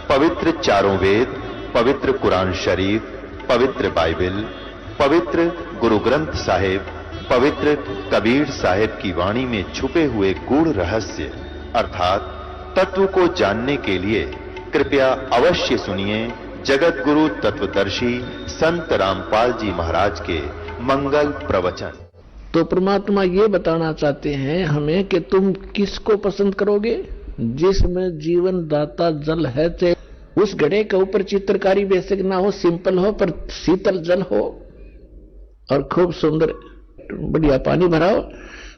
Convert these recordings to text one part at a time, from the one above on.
पवित्र चारों वेद, पवित्र कुरान शरीफ, पवित्र बाइबल, पवित्र गुरु ग्रंथ साहिब, पवित्र कबीर साहिब की वाणी में छुपे हुए गूढ़ रहस्य अर्थात तत्व को जानने के लिए कृपया अवश्य सुनिए जगत गुरु तत्वदर्शी संत रामपाल जी महाराज के मंगल प्रवचन। तो परमात्मा ये बताना चाहते हैं हमें कि तुम किसको पसंद करोगे? जिसमें जीवन दाता जल है, चाहे उस घड़े के ऊपर चित्रकारी बेसिक ना हो, सिंपल हो, पर शीतल जल हो और खूब सुंदर बढ़िया पानी भरा हो,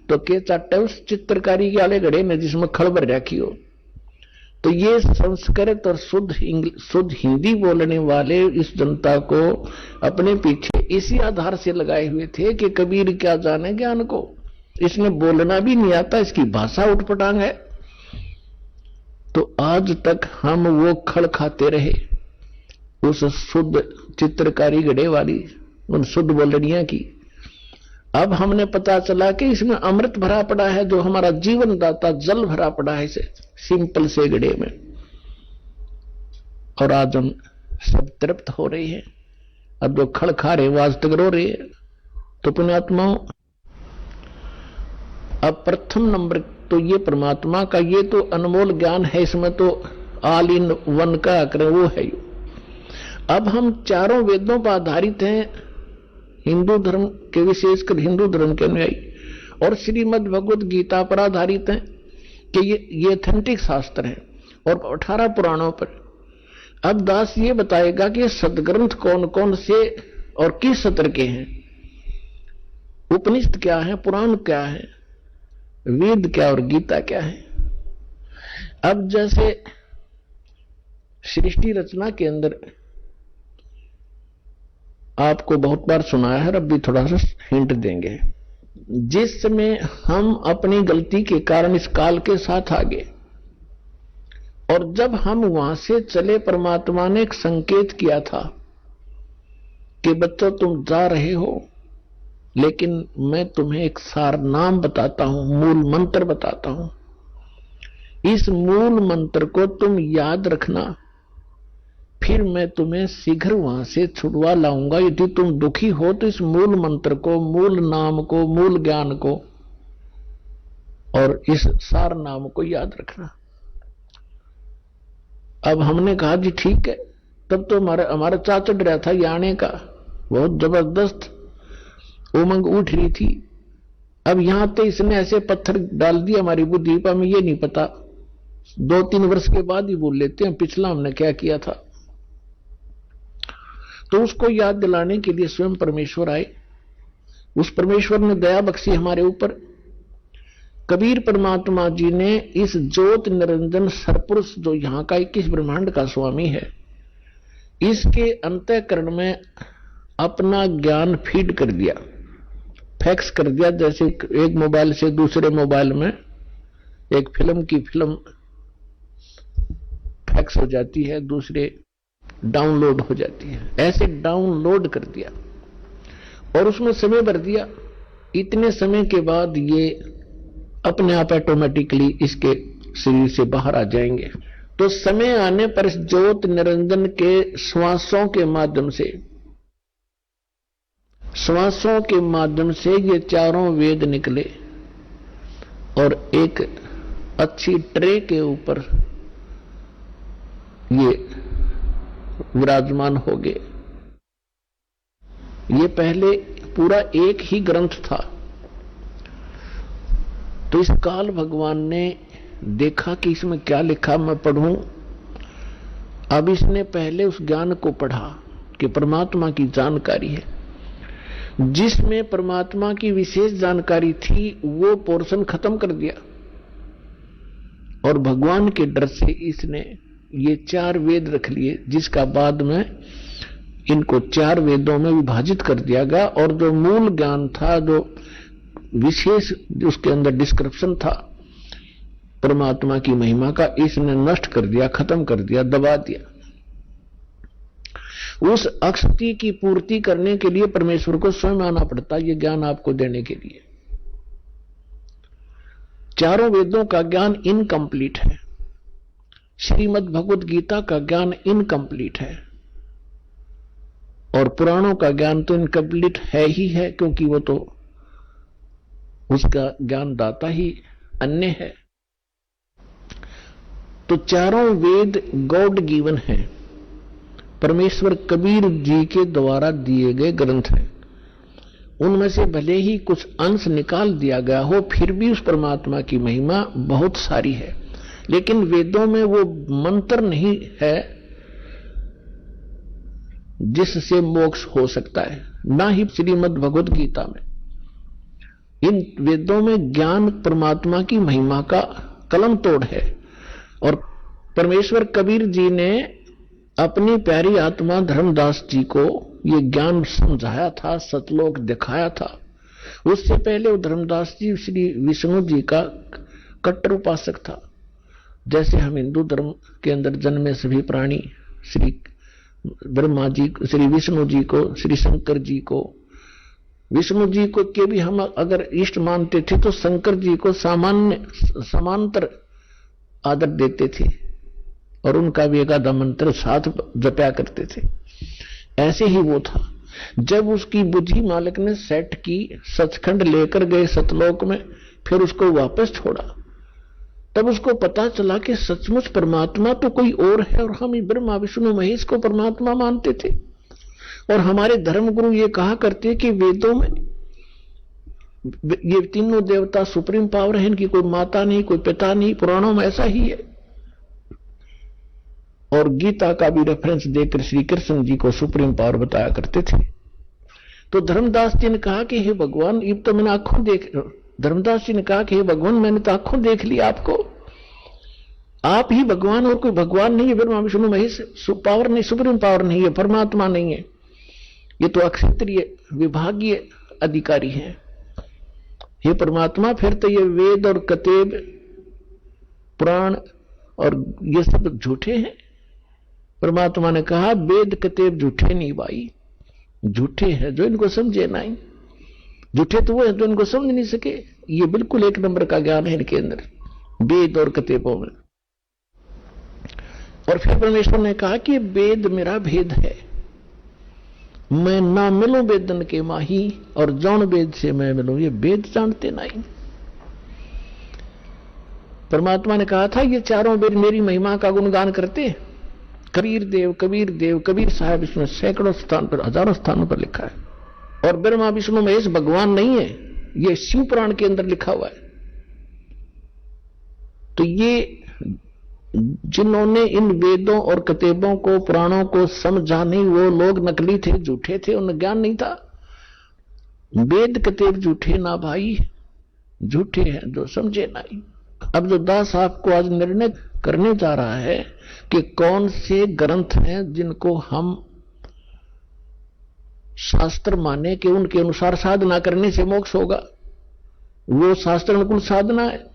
तो के चाटे उस चित्रकारी वाले घड़े में जिसमें खड़ भर रखी हो। तो ये संस्कृत और शुद्ध हिंदी बोलने वाले इस जनता को अपने पीछे इसी आधार से लगाए हुए थे कि कबीर क्या जाने ज्ञान को, इसमें बोलना भी नहीं आता, इसकी भाषा उठपटांग है। तो आज तक हम वो खड़ खाते रहे उस शुद्ध चित्रकारी घड़े वाली उन शुद्ध बोलनिया की। अब हमने पता चला कि इसमें अमृत भरा पड़ा है, जो हमारा जीवन दाता जल भरा पड़ा है इसे सिंपल से घड़े में। और आज हम सब तृप्त हो रहे हैं। अब जो खड़ खा रहे वाज तक रो रहे हैं। तो पुण्यात्माओं, अब प्रथम नंबर तो ये परमात्मा का ये तो अनमोल ज्ञान है, इसमें तो ऑल इन वन का करें वो है। अब हम चारों वेदों पर आधारित हैं, हिंदू धर्म के विशेषकर हिंदू धर्म के अनुयायी, और श्रीमद् भगवत गीता पर आधारित हैं कि ये ऑथेंटिक शास्त्र है, और 18 पुराणों पर। अब दास ये बताएगा कि सदग्रंथ कौन कौन से और किस सत्र के हैं, उपनिषद क्या है, पुराण क्या है, वेद क्या और गीता क्या है। अब जैसे सृष्टि रचना के अंदर आपको बहुत बार सुनाया है, अब भी थोड़ा सा हिंट देंगे। जिस समय हम अपनी गलती के कारण इस काल के साथ आगे, और जब हम वहां से चले, परमात्मा ने एक संकेत किया था कि बच्चों तुम जा रहे हो, लेकिन मैं तुम्हें एक सार नाम बताता हूं, मूल मंत्र बताता हूं। इस मूल मंत्र को तुम याद रखना, फिर मैं तुम्हें शीघ्र वहां से छुड़वा लाऊंगा। यदि तुम दुखी हो तो इस मूल मंत्र को, मूल नाम को, मूल ज्ञान को और इस सार नाम को याद रखना। अब हमने कहा जी ठीक है। तब तो हमारा चाचा चढ़ रहा था ये आने का, बहुत जबरदस्त उमंग उठ रही थी। अब यहां तो इसने ऐसे पत्थर डाल दिया हमारी बुद्धि पर, हमें ये नहीं पता, 2-3 वर्ष के बाद ही बोल लेते हैं पिछला हमने क्या किया था। तो उसको याद दिलाने के लिए स्वयं परमेश्वर आए। उस परमेश्वर ने दया बख्शी हमारे ऊपर। कबीर परमात्मा जी ने इस ज्योत निरंजन सरपुरुष, जो यहां का 21 ब्रह्मांड का स्वामी है, इसके अंतःकरण में अपना ज्ञान फीड कर दिया, फैक्स कर दिया। जैसे एक मोबाइल से दूसरे मोबाइल में एक फिल्म की फिल्म फैक्स हो जाती है, दूसरे डाउनलोड हो जाती है, ऐसे डाउनलोड कर दिया और उसमें समय भर दिया। इतने समय के बाद ये अपने आप ऑटोमेटिकली इसके शरीर से बाहर आ जाएंगे। तो समय आने पर इस ज्योत निरंजन के श्वासों के माध्यम से ये चारों वेद निकले और एक अच्छी ट्रे के ऊपर ये विराजमान हो गए। ये पहले पूरा एक ही ग्रंथ था। तो इस काल भगवान ने देखा कि इसमें क्या लिखा, मैं पढ़ूं। अब इसने पहले उस ज्ञान को पढ़ा कि परमात्मा की जानकारी है। जिसमें परमात्मा की विशेष जानकारी थी वो पोर्शन खत्म कर दिया, और भगवान के डर से इसने ये 4 वेद रख लिए, जिसका बाद में इनको 4 वेदों में विभाजित कर दिया गया। और जो मूल ज्ञान था, जो विशेष उसके अंदर डिस्क्रिप्शन था परमात्मा की महिमा का, इसने नष्ट कर दिया, खत्म कर दिया, दबा दिया। उस अक्षति की पूर्ति करने के लिए परमेश्वर को स्वयं आना पड़ता, ये ज्ञान आपको देने के लिए। चारों वेदों का ज्ञान इनकम्प्लीट है, श्रीमद् भगवत गीता का ज्ञान इनकम्प्लीट है और पुराणों का ज्ञान तो इनकम्प्लीट है ही है, क्योंकि वो तो उसका ज्ञान दाता ही अन्य है। तो चारों वेद गॉड गिवन है, परमेश्वर कबीर जी के द्वारा दिए गए ग्रंथ हैं। उनमें से भले ही कुछ अंश निकाल दिया गया हो, फिर भी उस परमात्मा की महिमा बहुत सारी है। लेकिन वेदों में वो मंत्र नहीं है जिससे मोक्ष हो सकता है, ना ही श्रीमद् भगवत गीता में। इन वेदों में ज्ञान परमात्मा की महिमा का कलम तोड़ है। और परमेश्वर कबीर जी ने अपनी प्यारी आत्मा धर्मदास जी को ये ज्ञान समझाया था, सतलोक दिखाया था। उससे पहले वो धर्मदास जी श्री विष्णु जी का कट्टर उपासक था। जैसे हम हिंदू धर्म के अंदर जन्मे सभी प्राणी श्री ब्रह्मा जी, श्री विष्णु जी को, श्री शंकर जी को, विष्णु जी को के भी हम अगर इष्ट मानते थे तो शंकर जी को समांतर आदर देते थे और उनका भी एकादा मंत्र साथ जपया करते थे। ऐसे ही वो था। जब उसकी बुद्धि मालिक ने सेट की, सचखंड लेकर गए सतलोक में, फिर उसको वापस छोड़ा, तब उसको पता चला कि सचमुच परमात्मा तो कोई और है और हम ब्रह्मा विष्णु महेश को परमात्मा मानते थे। और हमारे धर्मगुरु ये कहा करते कि वेदों में ये तीनों देवता सुप्रीम पावर है, इनकी कोई माता नहीं, कोई पिता नहीं, पुराणों में ऐसा ही है। और गीता का भी रेफरेंस देकर श्री कृष्ण जी को सुप्रीम पावर बताया करते थे। तो धर्मदास जी ने कहा कि हे भगवान, ये तो मैंने आंखों धर्मदास जी ने कहा कि हे भगवान, मैंने तो आंखों देख लिया आपको, आप ही भगवान और कोई भगवान नहीं है। ब्रह्मा विष्णु महेश पावर नहीं, सुप्रीम पावर नहीं है, परमात्मा नहीं है, ये तो अक्षत्रिय विभागीय अधिकारी हैं। हे परमात्मा, फिर तो ये वेद और कतेब पुराण और ये सब झूठे हैं। परमात्मा ने कहा वेद कतेब झूठे नहीं भाई, झूठे हैं जो इनको समझे नहीं। झूठे तो वो है जो इनको समझ नहीं सके। ये बिल्कुल एक नंबर का ज्ञान है इनके अंदर, वेद और कतेबों में। और फिर परमेश्वर ने कहा कि वेद मेरा भेद है, मैं ना मिलूं वेदन के माही, और जौन वेद से मैं मिलूं ये वेद जानते नहीं। परमात्मा ने कहा था ये चारों वेद मेरी महिमा का गुणगान करते। कबीर देव कबीर साहब, इसमें सैकड़ों स्थान पर, हजारों स्थानों पर लिखा है। और ब्रह्मा विष्णु महेश भगवान नहीं है, ये शिव पुराण के अंदर लिखा हुआ है। तो ये जिन्होंने इन वेदों और कतेबों को, पुराणों को समझा नहीं, वो लोग नकली थे, झूठे थे, उन्हें ज्ञान नहीं था। वेद कतेब झूठे ना भाई, झूठे हैं जो समझे नहीं। अब जो दास आपको आज निर्णय करने जा रहा है कि कौन से ग्रंथ हैं जिनको हम शास्त्र माने कि उनके अनुसार साधना करने से मोक्ष होगा, वो शास्त्र अनुकूल साधना है।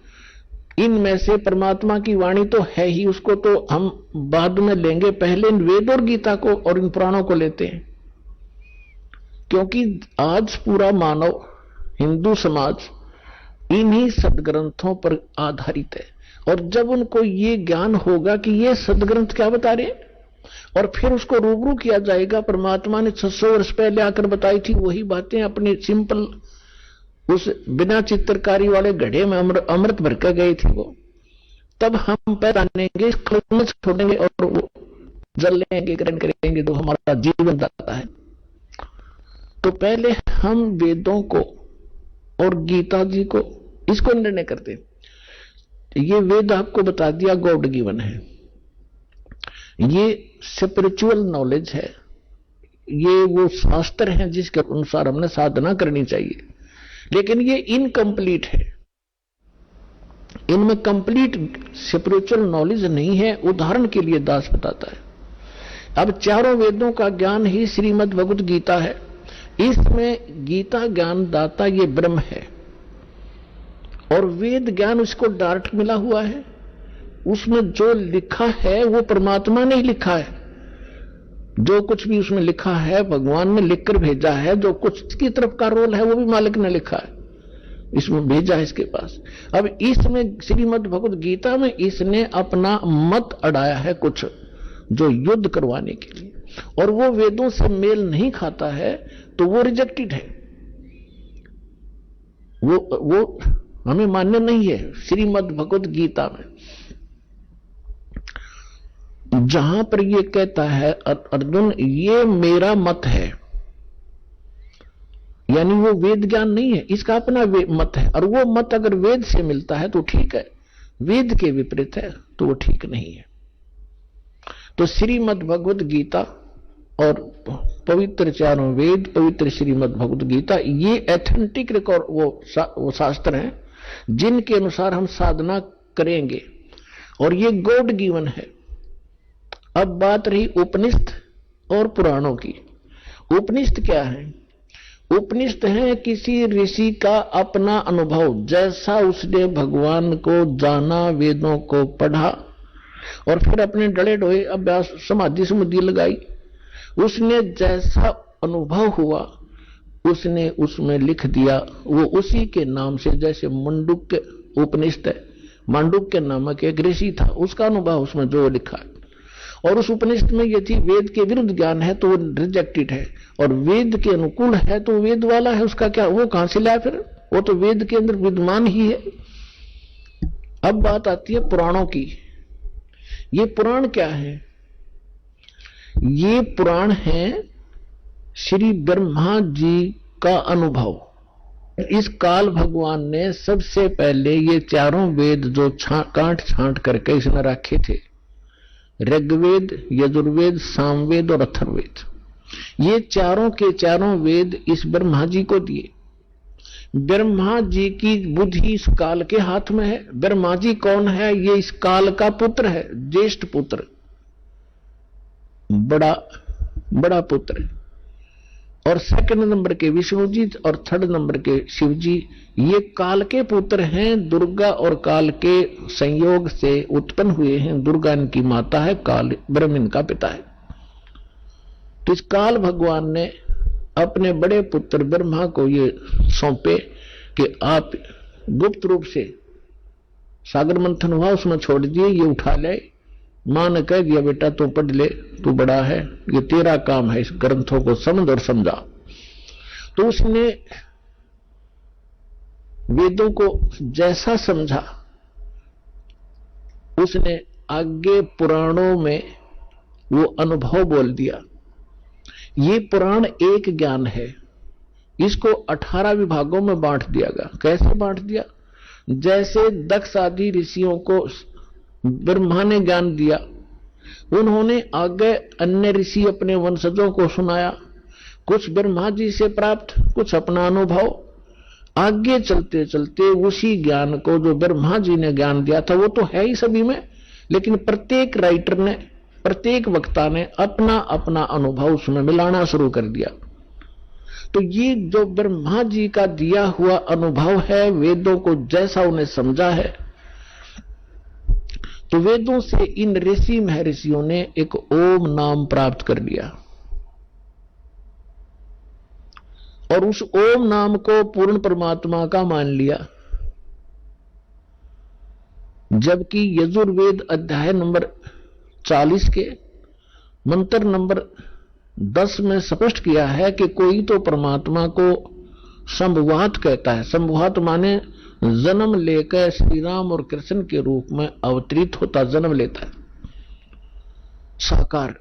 इनमें से परमात्मा की वाणी तो है ही, उसको तो हम बाद में लेंगे, पहले इन वेद और गीता को और इन पुराणों को लेते हैं। क्योंकि आज पूरा मानव हिंदू समाज इन्हीं सदग्रंथों पर आधारित है। और जब उनको ये ज्ञान होगा कि ये सदग्रंथ क्या बता रहे हैं, और फिर उसको रूबरू किया जाएगा, परमात्मा ने 600 वर्ष पहले आकर बताई थी वही बातें अपनी सिंपल उस बिना चित्रकारी वाले घड़े में अमृत भर कर गए थे वो, तब हम पहचानेंगे, छोड़ेंगे और वो जल लेंगे, ग्रहण करेंगे, तो हमारा जीवन दाता है। तो पहले हम वेदों को और गीता जी को, इसको निर्णय करते। ये वेद आपको बता दिया गॉड गिवन है, ये स्पिरिचुअल नॉलेज है, ये वो शास्त्र हैं जिसके अनुसार हमने साधना करनी चाहिए। लेकिन ये इनकम्प्लीट है, इनमें कंप्लीट स्पिरिचुअल नॉलेज नहीं है। उदाहरण के लिए दास बताता है, अब चारों वेदों का ज्ञान ही श्रीमद् भगवत गीता है। इसमें गीता ज्ञान दाता ये ब्रह्म है और वेद ज्ञान उसको डायरेक्ट मिला हुआ है। उसमें जो लिखा है वो परमात्मा ने ही लिखा है, जो कुछ भी उसमें लिखा है भगवान ने लिखकर भेजा है, जो कुछ की तरफ का रोल है वो भी मालिक ने लिखा है। इसमें भेजा इसके पास। अब इसमें श्रीमद् भगवत गीता में इसने अपना मत अड़ाया है कुछ, जो युद्ध करवाने के लिए, और वो वेदों से मेल नहीं खाता है तो वो रिजेक्टेड है, वो हमें मान्य नहीं है। श्रीमद् भगवत गीता में जहां पर ये कहता है अर्जुन ये मेरा मत है, यानी वो वेद ज्ञान नहीं है, इसका अपना मत है, और वो मत अगर वेद से मिलता है तो ठीक है, वेद के विपरीत है तो वो ठीक नहीं है। तो श्रीमद् भगवत गीता और पवित्र चारों वेद, पवित्र श्रीमद् भगवत गीता, ये एथेंटिक रिकॉर्ड वो शास्त्र हैं जिनके अनुसार हम साधना करेंगे, और ये गॉड गिवन है। अब बात रही उपनिषद और पुराणों की। उपनिषद क्या है? उपनिषद है किसी ऋषि का अपना अनुभव, जैसा उसने भगवान को जाना, वेदों को पढ़ा और फिर अपने डले डोए अभ्यास समाधि समाधि लगाई, उसने जैसा अनुभव हुआ उसने उसमें लिख दिया, वो उसी के नाम से, जैसे मंडूक्य उपनिषद है, मांडुक्य नामक एक ऋषि था, उसका अनुभव उसमें जो लिखा है, और उस उपनिषद में यदि वेद के विरुद्ध ज्ञान है तो वो रिजेक्टेड है, और वेद के अनुकूल है तो वेद वाला है, उसका क्या, वो कहां से लाया फिर, वो तो वेद के अंदर विद्यमान ही है। अब बात आती है पुराणों की। ये पुराण क्या है? ये पुराण है श्री ब्रह्मा जी का अनुभव। इस काल भगवान ने सबसे पहले ये चारों वेद जो काट छांट करके इसने रखे थे, ऋग्वेद, यजुर्वेद, सामवेद और अथर्ववेद, ये चारों के चारों वेद इस ब्रह्मा जी को दिए। ब्रह्मा जी की बुद्धि इस काल के हाथ में है। ब्रह्मा जी कौन है? ये इस काल का पुत्र है, ज्येष्ठ पुत्र, बड़ा पुत्र। और सेकंड नंबर के विष्णु जी और थर्ड नंबर के शिव जी, ये काल के पुत्र हैं, दुर्गा और काल के संयोग से उत्पन्न हुए हैं। दुर्गा इनकी माता है, काल ब्रह्म इनका पिता है। तो इस काल भगवान ने अपने बड़े पुत्र ब्रह्मा को ये सौंपे कि आप गुप्त रूप से, सागर मंथन हुआ उसमें छोड़ दिए, ये उठा ले। मां ने कह दिया बेटा तू पढ़ ले, तू बड़ा है, ये तेरा काम है, इस ग्रंथों को समझ और समझा। तो उसने वेदों को जैसा समझा, उसने आगे पुराणों में वो अनुभव बोल दिया। ये पुराण एक ज्ञान है, इसको 18 विभागों में बांट दिया गया। कैसे बांट दिया? जैसे दक्ष आदि ऋषियों को ब्रह्मा ने ज्ञान दिया, उन्होंने आगे अन्य ऋषि अपने वंशजों को सुनाया, कुछ ब्रह्मा जी से प्राप्त, कुछ अपना अनुभव। आगे चलते चलते उसी ज्ञान को जो ब्रह्मा जी ने ज्ञान दिया था वो तो है ही सभी में, लेकिन प्रत्येक राइटर ने, प्रत्येक वक्ता ने अपना अपना अनुभव उसमें मिलाना शुरू कर दिया। तो ये जो ब्रह्मा जी का दिया हुआ अनुभव है, वेदों को जैसा उन्हें समझा है, तो वेदों से इन ऋषि महर्षियों ने एक ओम नाम प्राप्त कर लिया, और उस ओम नाम को पूर्ण परमात्मा का मान लिया। जबकि यजुर्वेद अध्याय नंबर 40 के मंत्र नंबर 10 में स्पष्ट किया है कि कोई तो परमात्मा को संभवात कहता है। संभवात माने जन्म लेकर श्री राम और कृष्ण के रूप में अवतरित होता, जन्म लेता है, साकार।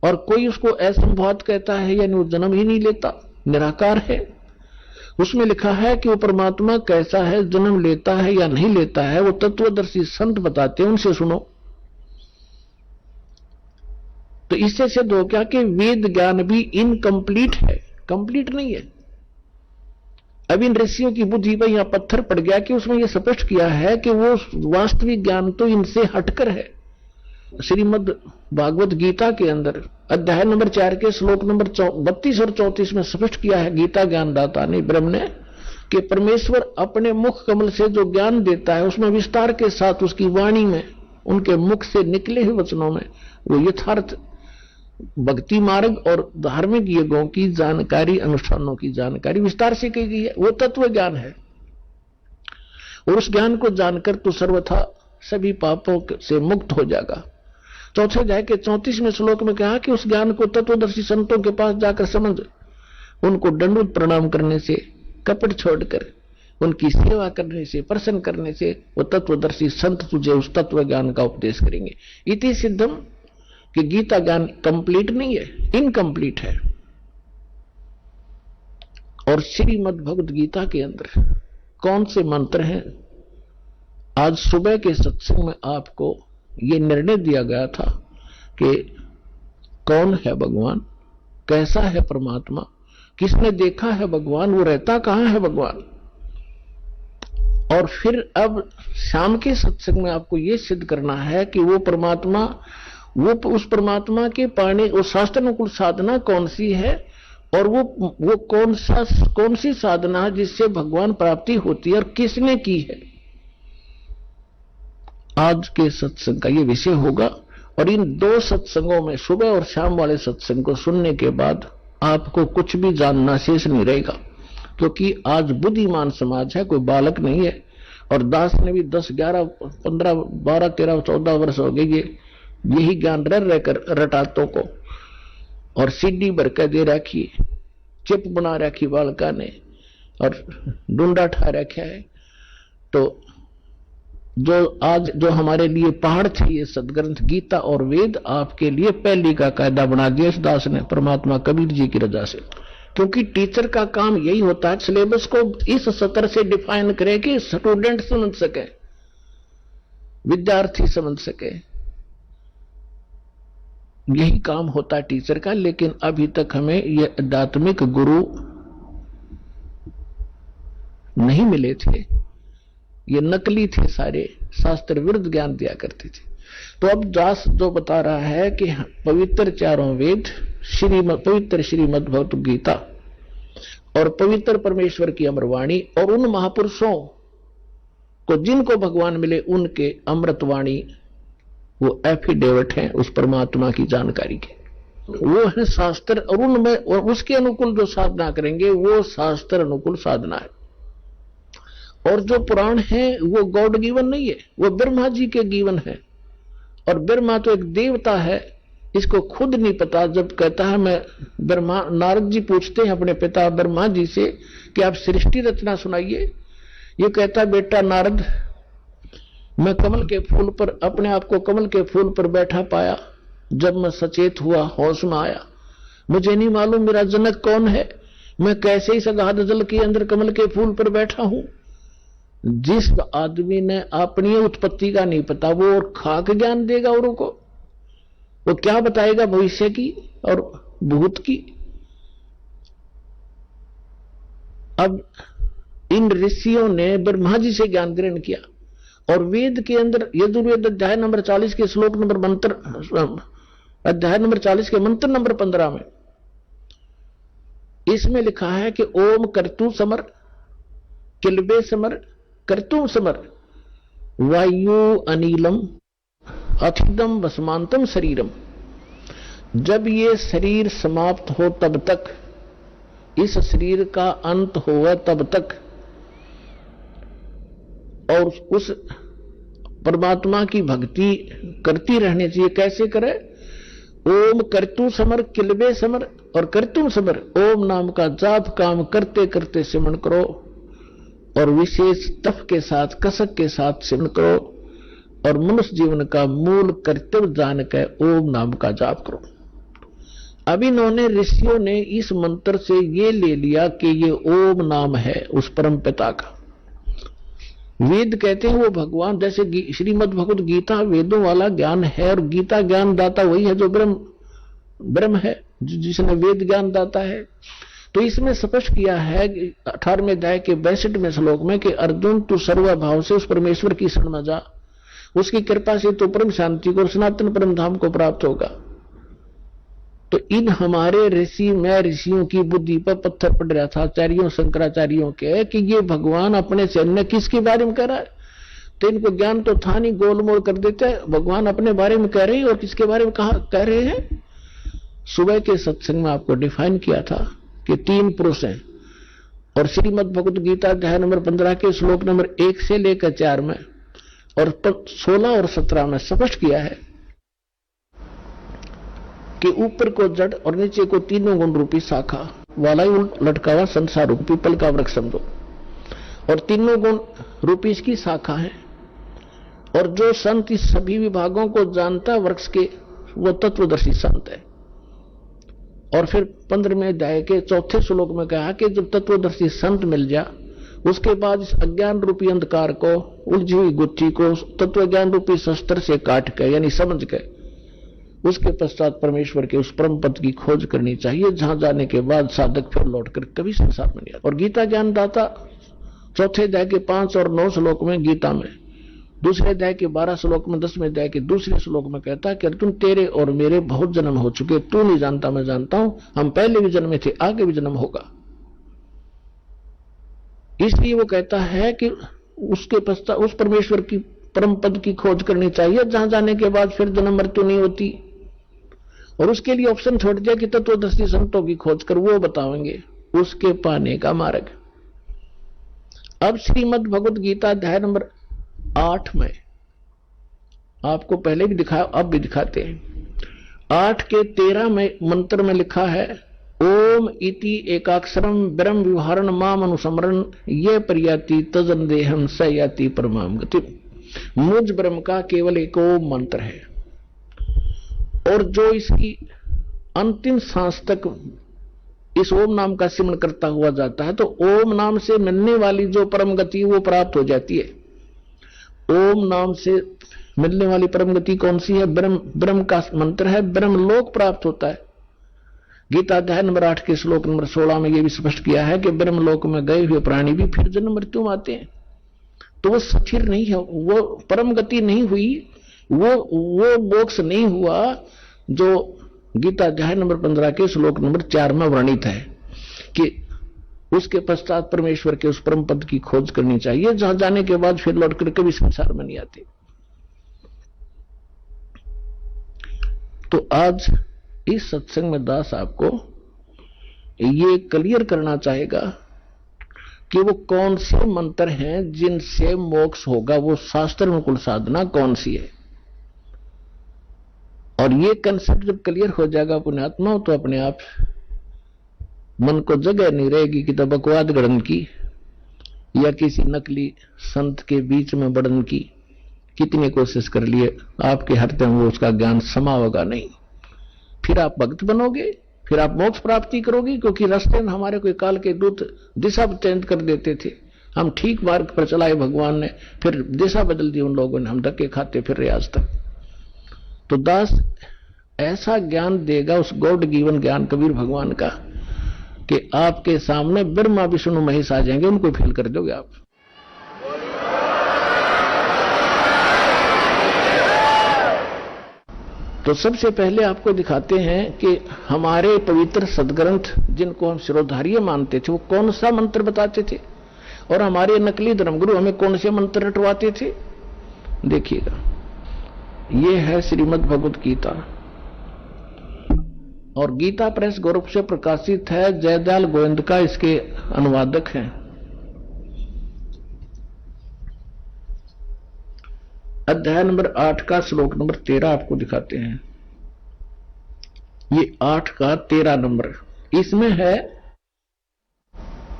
और कोई उसको असंभवात कहता है, यानी वो जन्म ही नहीं लेता, निराकार है। उसमें लिखा है कि वो परमात्मा कैसा है, जन्म लेता है या नहीं लेता है, वो तत्वदर्शी संत बताते हैं, उनसे सुनो। तो इससे सिद्ध हो गया कि वेद ज्ञान भी इनकम्प्लीट है, कंप्लीट नहीं है। अब इन ऋषियों की बुद्धि पर यहां पत्थर पड़ गया कि उसमें यह स्पष्ट किया है कि वो वास्तविक ज्ञान तो इनसे हटकर है। श्रीमद् भागवत गीता के अंदर अध्याय नंबर 4 के श्लोक नंबर 32 और 34 में स्पष्ट किया है गीता ज्ञानदाता ने, ब्रह्म ने, कि परमेश्वर अपने मुख कमल से जो ज्ञान देता है उसमें विस्तार के साथ उसकी वाणी में, उनके मुख से निकले हुए वचनों में वो यथार्थ भक्ति मार्ग और धार्मिक यज्ञों की जानकारी, अनुष्ठानों की जानकारी विस्तार से की गई है। वो तत्व ज्ञान है। और उस ज्ञान को जानकर तू सर्वथा सभी पापों से मुक्त हो जाएगा। चौथे अध्याय के 34वें श्लोक में कहा कि उस ज्ञान को तत्वदर्शी संतों के पास जाकर समझ, उनको दंडवत प्रणाम करने से, कपट छोड़कर उनकी सेवा करने से, प्रसन्न करने से वो तत्वदर्शी संत तुझे उस तत्व ज्ञान का उपदेश करेंगे। इति सिद्धम कि गीता ज्ञान कंप्लीट नहीं है, इनकम्प्लीट है। और श्रीमद् भगवद गीता के अंदर कौन से मंत्र हैं? आज सुबह के सत्संग में आपको ये निर्णय दिया गया था कि कौन है भगवान, कैसा है परमात्मा, किसने देखा है भगवान, वो रहता कहां है भगवान। और फिर अब शाम के सत्संग में आपको ये सिद्ध करना है कि वो परमात्मा, वो उस परमात्मा के पाने वो शास्त्रानुकूल साधना कौन सी है, और वो कौन सी साधना है जिससे भगवान प्राप्ति होती है और किसने की है। आज के सत्संग का ये विषय होगा। और इन 2 सत्संगों में, सुबह और शाम वाले सत्संग को सुनने के बाद आपको कुछ भी जानना शेष नहीं रहेगा, क्योंकि आज बुद्धिमान समाज है, कोई बालक नहीं है। और दास ने भी 10, 11, 15, 12, 13, 14 वर्ष हो गए यही ज्ञान रहकर रटातों को, और सीडी भर के दे रखी, चिप बना रखी बालका ने, और डूंडा ठा रखा है। तो जो हमारे लिए पहाड़ थे ये सदग्रंथ गीता और वेद, आपके लिए पहली का कायदा बना दिया इस दास ने, परमात्मा कबीर जी की रजा से। क्योंकि टीचर का काम यही होता है, सिलेबस को इस सत्र से डिफाइन करे कि स्टूडेंट समझ सके, विद्यार्थी समझ सके। यही काम होता है टीचर का। लेकिन अभी तक हमें ये आध्यात्मिक गुरु नहीं मिले थे, ये नकली थे, सारे शास्त्र विरुद्ध ज्ञान दिया करते थे। तो अब दास जो बता रहा है कि पवित्र चारों वेद, पवित्र श्रीमद् भगवत गीता और पवित्र परमेश्वर की अमरवाणी, और उन महापुरुषों को जिनको भगवान मिले उनके अमृतवाणी, वो एफिडेविट हैं उस परमात्मा की जानकारी के, वो है शास्त्र। और उनमें और उसके अनुकूल जो साधना करेंगे वो शास्त्र अनुकूल साधना है। और जो पुराण है वो गॉड गिवन नहीं है, वो ब्रह्मा जी के गिवन है। और ब्रह्मा तो एक देवता है, इसको खुद नहीं पता। जब कहता है मैं ब्रह्मा, नारद जी पूछते हैं अपने पिता ब्रह्मा जी से कि आप सृष्टि रचना सुनाइए। ये कहता बेटा नारद, मैं कमल के फूल पर, अपने आप को कमल के फूल पर बैठा पाया। जब मैं सचेत हुआ, होश में आया, मुझे नहीं मालूम मेरा जनक कौन है, मैं कैसे इस अगाध जल के अंदर कमल के फूल पर बैठा हूं। जिस आदमी ने अपनी उत्पत्ति का नहीं पता, वो और खाक ज्ञान देगा औरों को, वो क्या बताएगा भविष्य की और भूत की। अब इन ऋषियों ने ब्रह्मा जी से ज्ञान ग्रहण किया। और वेद के अंदर यजुर्वेद अध्याय नंबर 40 के श्लोक नंबर मंत्र, अध्याय नंबर 40 के मंत्र नंबर 15 में इसमें लिखा है कि ओम कर्तु समर, किलबे समर, कर्तुम समर, वायु अनिलम अथिदम वसमांतम शरीरम। जब ये शरीर समाप्त हो तब तक, इस शरीर का अंत होगा तब तक, और उस परमात्मा की भक्ति करती रहनी चाहिए। कैसे करे? ओम कर्तु समर, किलबे समर और कर्तुम समर। ओम नाम का जाप काम करते करते सिमरण करो, और विशेष तप के साथ, कसक के साथ सिमरण करो, और मनुष्य जीवन का मूल कर्तव्य जान के ओम नाम का जाप करो। अब इन्होंने, ऋषियों ने इस मंत्र से ये ले लिया कि ये ओम नाम है उस परम पिता का। वेद कहते हैं वो भगवान, जैसे श्रीमद् भगवत गीता वेदों वाला ज्ञान है, और गीता ज्ञान दाता वही है जो ब्रह्म है, जिसने वेद ज्ञान दाता है। तो इसमें स्पष्ट किया है 18वें अध्याय के 62वें श्लोक में कि अर्जुन तू सर्वभाव से उस परमेश्वर की शरण में जा, उसकी कृपा से तो परम शांति को, सनातन परम धाम को प्राप्त होगा। तो इन हमारे ऋषि, मैं ऋषियों की बुद्धि पर पत्थर पड़ रहा था, आचार्यों शंकराचार्यों के, कि ये भगवान अपने से अन्य किसके बारे में कह रहा है। तो इनको ज्ञान तो था नहीं, गोलमोल कर देते हैं। भगवान अपने बारे में कह रहे हैं और किसके बारे में कह रहे हैं। सुबह के सत्संग में आपको डिफाइन किया था कि 3 पुरुष हैं, और श्रीमद् भगवत गीता अध्याय नंबर 15 के श्लोक नंबर 1 से लेकर 4 में और 16 और 17 में स्पष्ट किया है कि ऊपर को जड़ और नीचे को तीनों गुण रूपी शाखा वाला लटका हुआ संसार रूपी पीपल का वृक्ष समझो, और तीनों गुण रूपी इसकी शाखा है। और जो संत इस सभी विभागों को जानता वृक्ष के, वो तत्वदर्शी संत है। और फिर 15वें अध्याय के 4थे श्लोक में कहा कि जब तत्वदर्शी संत मिल जा, उसके बाद इस अज्ञान रूपी अंधकार को, उलझी हुई गुत्थी को तत्व ज्ञान रूपी शस्त्र से काट के यानी समझ के, उसके पश्चात परमेश्वर के उस परम पद की खोज करनी चाहिए, जहां जाने के बाद साधक फिर लौटकर कभी संसार में नहीं आता। और गीता ज्ञानदाता 4थे अध्याय के 5 और 9 श्लोक में गीता में, दूसरे अध्याय के 12 श्लोक में, 10वें अध्याय के दूसरे श्लोक में कहता है कि अर्जुन तेरे और मेरे बहुत जन्म हो चुके, तू नहीं जानता मैं जानता हूं, हम पहले भी जन्मे थे, आगे भी जन्म होगा। इसलिए वो कहता है कि उसके पश्चात उस परमेश्वर की परम पद की खोज करनी चाहिए, जहां जाने के बाद फिर जन्म मृत्यु नहीं होती। और उसके लिए ऑप्शन छोड़ दिया कि तत्वदर्शी संतों की खोज कर वो बताएंगे उसके पाने का मार्ग। अब श्रीमद् भगवत गीता अध्याय नंबर 8 में आपको पहले भी दिखाया, अब भी दिखाते हैं। 8 के 13 में मंत्र में लिखा है, ओम इति एकाक्षरम ब्रह्म विहारण माम अनुसमरण ये परियाति तजन देहम स याति परमाम गति। मुझ ब्रह्म का केवल एक ओम मंत्र है, और जो इसकी अंतिम सांस तक इस ओम नाम का सिमरण करता हुआ जाता है, तो ओम नाम से मिलने वाली जो परम गति वो प्राप्त हो जाती है। ओम नाम से मिलने वाली परम गति कौन सी है? ब्रह्म का मंत्र है, ब्रह्म लोक प्राप्त होता है। गीता अध्याय नंबर 8 के श्लोक नंबर 16 में यह भी स्पष्ट किया है कि ब्रह्म लोक में गए हुए प्राणी भी फिर जन्म मृत्यु में आते हैं। तो वो स्थिर नहीं है, वो परम गति नहीं हुई, वो मोक्ष नहीं हुआ जो गीता अध्याय नंबर 15 के श्लोक नंबर 4 में वर्णित है कि उसके पश्चात परमेश्वर के उस परम पद की खोज करनी चाहिए, जहां जाने के बाद फिर लौटकर कभी संसार में नहीं आते। तो आज इस सत्संग में दास आपको ये क्लियर करना चाहेगा कि वो कौन से मंत्र हैं जिनसे मोक्ष होगा, वो शास्त्र में कुल साधना कौन सी है। और ये कंसेप्ट जब क्लियर हो जाएगा पुण्यात्मा, तो अपने आप मन को जगह नहीं रहेगी कि तो बकवाद गढ़न की या किसी नकली संत के बीच में बढ़न की। कितनी कोशिश कर लिए, आपके हृदय में वो उसका ज्ञान समावेगा नहीं। फिर आप भक्त बनोगे, फिर आप मोक्ष प्राप्ति करोगे, क्योंकि रास्ते में हमारे कोई काल के दूत दिशा चेंज कर देते थे। हम ठीक मार्ग पर चलाए भगवान ने, फिर दिशा बदल दी उन लोगों ने, हम धक्के खाते फिर रहे आज तक। तो दास ऐसा ज्ञान देगा, उस गॉड गिवन ज्ञान कबीर भगवान का, कि आपके सामने ब्रह्मा विष्णु महेश आ जाएंगे, उनको फेल कर दोगे आप। तो सबसे पहले आपको दिखाते हैं कि हमारे पवित्र सदग्रंथ जिनको हम शिरोधार्य मानते थे, वो कौन सा मंत्र बताते थे, और हमारे नकली धर्मगुरु हमें कौन से मंत्र रटवाते थे। देखिएगा, ये है श्रीमद् भगवत गीता, और गीता प्रेस गोरखपुर से प्रकाशित है। जयदयाल गोविंद का इसके अनुवादक हैं। अध्याय नंबर 8 का श्लोक नंबर 13 आपको दिखाते हैं। ये 8 का 13 नंबर, इसमें है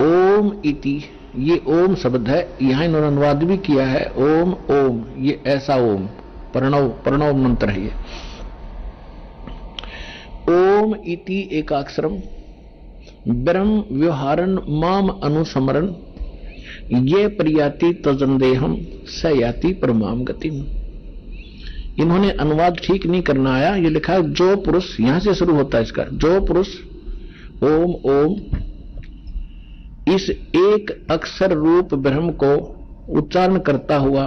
ओम इति, ये ओम शब्द है, यहां इन्होंने अनुवाद भी किया है ओम ओम, ये ऐसा ओम प्रणव मंत्र है। ये ओम इति एकाक्षरम ब्रह्म व्यवहारन माम अनुसमरण ये प्रयाति तजंदेहम स याति परमाम गतिम। इन्होंने अनुवाद ठीक नहीं करना आया, ये लिखा है जो पुरुष, यहां से शुरू होता है इसका, जो पुरुष ओम ओम इस एक अक्षर रूप ब्रह्म को उच्चारण करता हुआ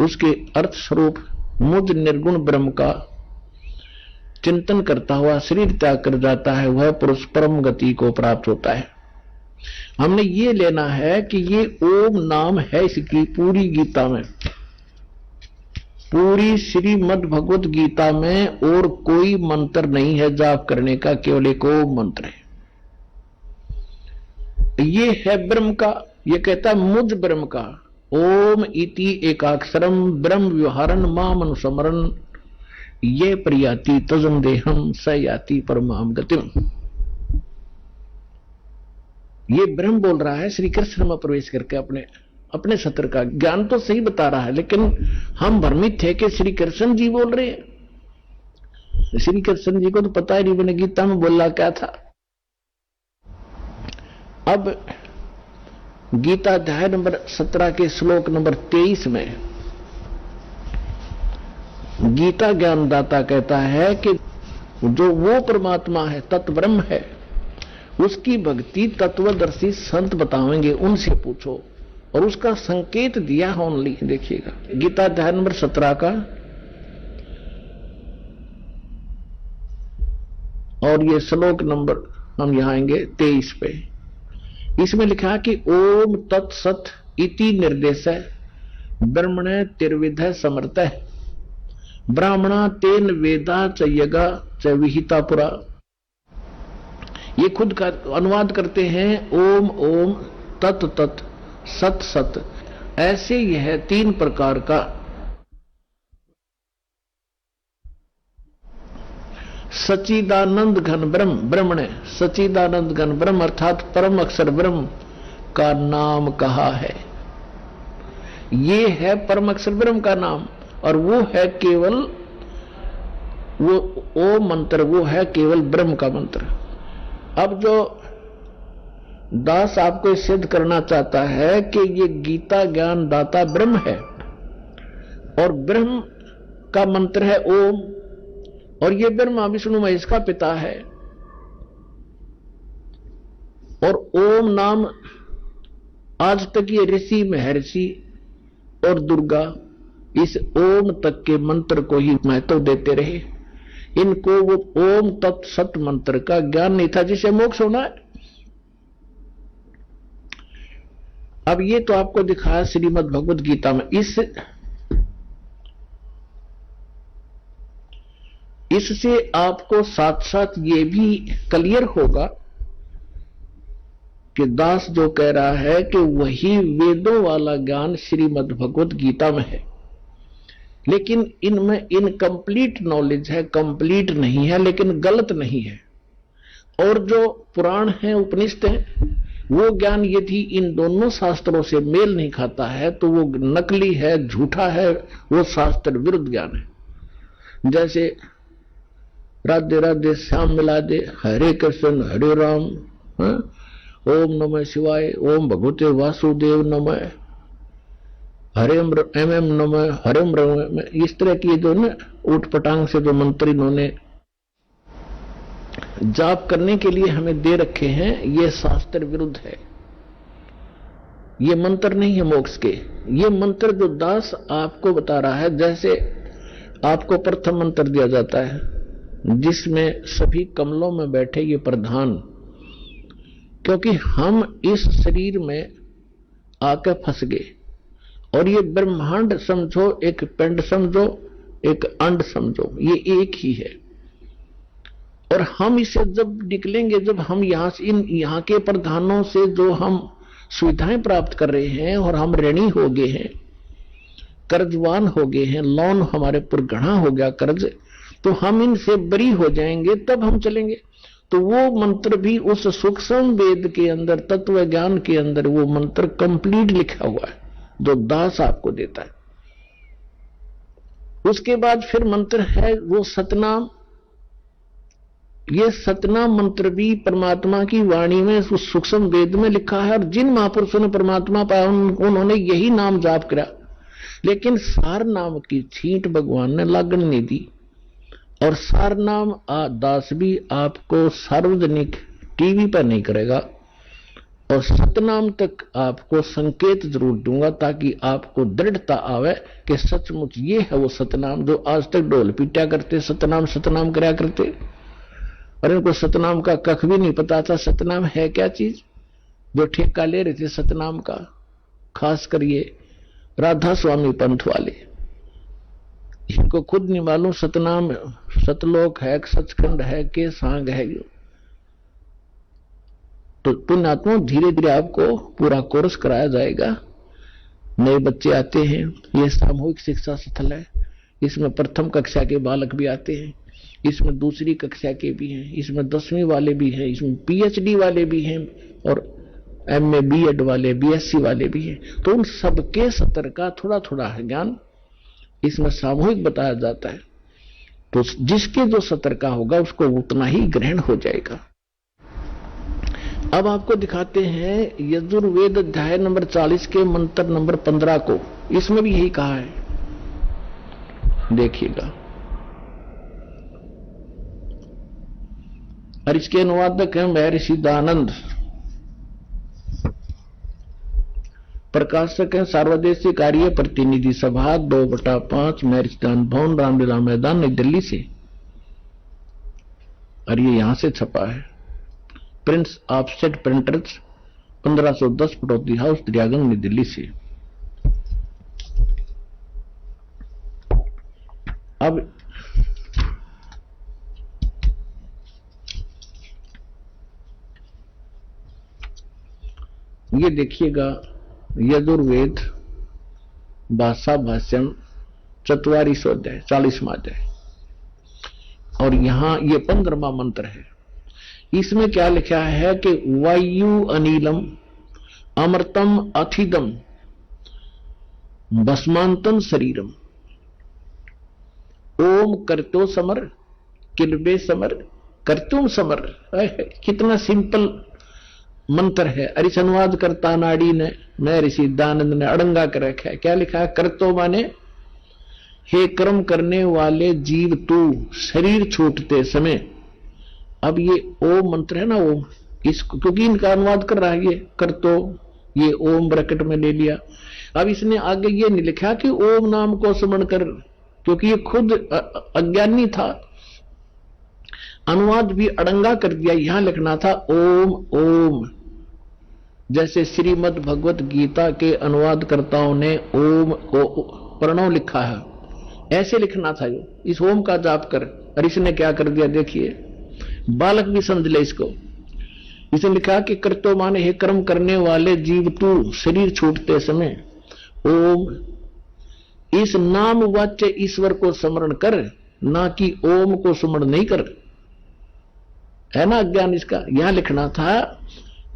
उसके अर्थ स्वरूप मुझ निर्गुण ब्रह्म का चिंतन करता हुआ शरीर त्याग कर जाता है, वह पुरुष परम गति को प्राप्त होता है। हमने ये लेना है कि ये ओम नाम है इसकी पूरी गीता में, पूरी श्रीमद् भगवत गीता में और कोई मंत्र नहीं है जाप करने का, केवल एक ओम मंत्र है। ये है ब्रह्म का, ये कहता मुझ ब्रह्म का। ओम इति एकाक्षरम ब्रह्म व्यवहारन माम अनुस्मरन ये प्रियाति तजम देहम स याति परमाम गतिम। ये ब्रह्म बोल रहा है श्री कृष्ण में प्रवेश करके अपने सत्र का ज्ञान तो सही बता रहा है, लेकिन हम भ्रमित थे कि श्री कृष्ण जी बोल रहे हैं। श्री कृष्ण जी को तो पता ही नहीं मैंने गीता में बोला क्या था। अब गीता अध्याय नंबर 17 के श्लोक नंबर 23 में गीता ज्ञानदाता कहता है कि जो वो परमात्मा है, तत्ब्रह्म है, उसकी भक्ति तत्वदर्शी संत बतावेंगे, उनसे पूछो। और उसका संकेत दिया है ओनली, देखिएगा गीता अध्याय नंबर 17 का और ये श्लोक नंबर हम यहां आएंगे 23 पे। इसमें लिखा कि ओम तत्सत इति निर्देश ब्रह्मणे तिर्विध समर्थ ब्राह्मणा तेन वेदा च यगा च विहिता पुरा। ये खुद का अनुवाद करते हैं ओम ओम तत् तत् सत सत। ऐसे यह 3 प्रकार का सच्चिदानंद घन ब्रह्म, ब्रह्मण सच्चिदानंद घन ब्रह्म अर्थात परम अक्षर ब्रह्म का नाम कहा है। ये है परम अक्षर ब्रह्म का नाम, और वो है केवल वो ओम मंत्र, वो है केवल ब्रह्म का मंत्र। अब जो दास आपको सिद्ध करना चाहता है कि ये गीता ज्ञान दाता ब्रह्म है और ब्रह्म का मंत्र है ओम, और ये ब्रह्मा विष्णु महेश का पिता है। और ओम नाम आज तक ये ऋषि महर्षि और दुर्गा इस ओम तक के मंत्र को ही महत्व देते रहे। इनको वो ओम तत्सत मंत्र का ज्ञान नहीं था जिसे मोक्ष होना है। अब ये तो आपको दिखाया श्रीमद् भगवद गीता में। इससे आपको साथ साथ ये भी क्लियर होगा कि दास जो कह रहा है कि वही वेदों वाला ज्ञान श्रीमद् भगवद गीता में है, लेकिन इनमें इनकम्प्लीट नॉलेज है, कंप्लीट नहीं है, लेकिन गलत नहीं है। और जो पुराण है, उपनिषद है, वो ज्ञान यदि इन दोनों शास्त्रों से मेल नहीं खाता है तो वो नकली है, झूठा है, वो शास्त्र विरुद्ध ज्ञान है। जैसे राधे राधे श्याम मिला दे, हरे कृष्ण हरे राम, ओम नमः शिवाय, ओम भगवते वासुदेव नमः, हरे एम नमः, हरेम रम, इस तरह की जो ना ऊट पटांग से जो मंत्र इन्होंने जाप करने के लिए हमें दे रखे हैं, ये शास्त्र विरुद्ध है। ये मंत्र नहीं है मोक्ष के। ये मंत्र जो दास आपको बता रहा है, जैसे आपको प्रथम मंत्र दिया जाता है जिसमें सभी कमलों में बैठे ये प्रधान, क्योंकि हम इस शरीर में आकर फंस गए और ये ब्रह्मांड समझो, एक पिंड समझो, एक अंड समझो, ये एक ही है। और हम इसे जब निकलेंगे, जब हम यहाँ के प्रधानों से जो हम सुविधाएं प्राप्त कर रहे हैं और हम ऋणी हो गए हैं, कर्जवान हो गए हैं, लोन हमारे पर गढ़ा हो गया कर्ज, तो हम इनसे बरी हो जाएंगे, तब हम चलेंगे। तो वो मंत्र भी उस सूक्ष्म वेद के अंदर, तत्व ज्ञान के अंदर वो मंत्र कंप्लीट लिखा हुआ है जो दास आपको देता है। उसके बाद फिर मंत्र है वो सतनाम। ये सतनाम मंत्र भी परमात्मा की वाणी में उस सूक्ष्म वेद में लिखा है, और जिन महापुरुषों ने परमात्मा पाया उन्होंने यही नाम जाप करा, लेकिन सार नाम की छींट भगवान ने लागण नहीं दी। और सार नाम दास भी आपको सार्वजनिक टीवी पर नहीं करेगा, और सतनाम तक आपको संकेत जरूर दूंगा ताकि आपको दृढ़ता आवे कि सचमुच ये है वो सतनाम जो आज तक ढोल पीटा करते, सतनाम सतनाम कराया करते, और इनको सतनाम का कख भी नहीं पता था। सतनाम है क्या चीज, जो ठेका ले रहे थे सतनाम का, खास कर ये राधा स्वामी पंथ वाले, इनको खुद नहीं मालूम सतनाम सतलोक है, सचखंड है, के सांग है। तो पुण्यात्मा धीरे धीरे आपको पूरा कोर्स कराया जाएगा। नए बच्चे आते हैं, ये सामूहिक शिक्षा स्थल है, इसमें प्रथम कक्षा के बालक भी आते हैं, इसमें दूसरी कक्षा के भी हैं, इसमें 10वीं वाले भी हैं, इसमें PhD वाले भी हैं और MA B.Ed वाले, BSc वाले भी हैं। तो उन सबके सत्र का थोड़ा थोड़ा ज्ञान इसमें सामूहिक बताया जाता है। तो जिसके जो सत्र का होगा उसको उतना ही ग्रहण हो जाएगा। अब आपको दिखाते हैं यजुर्वेद अध्याय नंबर 40 के मंत्र नंबर 15 को। इसमें भी यही कहा है, देखिएगा। और इसके अनुवादक हैं महर्षि दानंद, प्रकाशक हैं सार्वदेशिक कार्य प्रतिनिधि सभा 2/5 महर्षिदान भवन, रामलीला मैदान, नई दिल्ली से। और ये यहां से छपा है, Prince offset printers, 1510 Pataudi house, Daryaganj, नई दिल्ली से। अब ये देखिएगा, यजुर्वेद भाषा भाष्यम 44वां अध्याय, 40वां अध्याय, और यहां ये 15वां मंत्र है। इसमें क्या लिखा है कि वायु अनिलम अमृतम अथिदम भस्मांतम शरीरम ओम करतो समर किलबे समर करतुम समर। कितना सिंपल मंत्र है। और इस अनुवाद करता नाड़ी ने महर्षि दानंद ने अड़ंगा कर रखा है। क्या लिखा है? करतो माने हे कर्म करने वाले जीव तू शरीर छूटते समय। अब ये ओम मंत्र है ना, ओम, इसको क्योंकि इनका अनुवाद कर रहा है ये करतो, ये ओम ब्रैकेट में ले लिया। अब इसने आगे ये नहीं लिखा कि ओम नाम को स्मरण कर, क्योंकि ये खुद अज्ञानी था, अनुवाद भी अड़ंगा कर दिया। यहां लिखना था ओम ओम, जैसे श्रीमद् भगवत गीता के अनुवादकर्ताओं ने ओम को प्रणव लिखा है, ऐसे लिखना था। इस ओम का जाप कर। और इसने क्या कर दिया देखिए, बालक भी समझ ले इसको। इसने लिखा कि कर्तो माने हे कर्म करने वाले जीव तू शरीर छूटते समय ओम, इस नाम वाच्य ईश्वर को स्मरण कर, ना कि ओम को स्मरण नहीं कर। है ना अज्ञान इसका। यहां लिखना था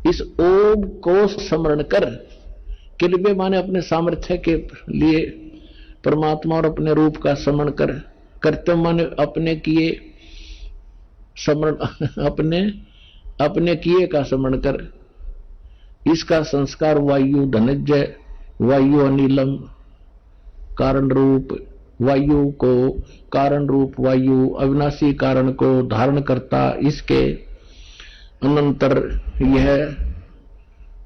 इस ओम को स्मरण कर। किलबे माने अपने सामर्थ्य के लिए परमात्मा और अपने रूप का स्मरण कर। कर्तव्य माने अपने किए स्मरण, अपने किए का स्मरण कर। इसका संस्कार वायु धनंजय, वायु अनिलम कारण रूप वायु को, कारण रूप वायु अविनाशी कारण को धारण करता। इसके अनंतर यह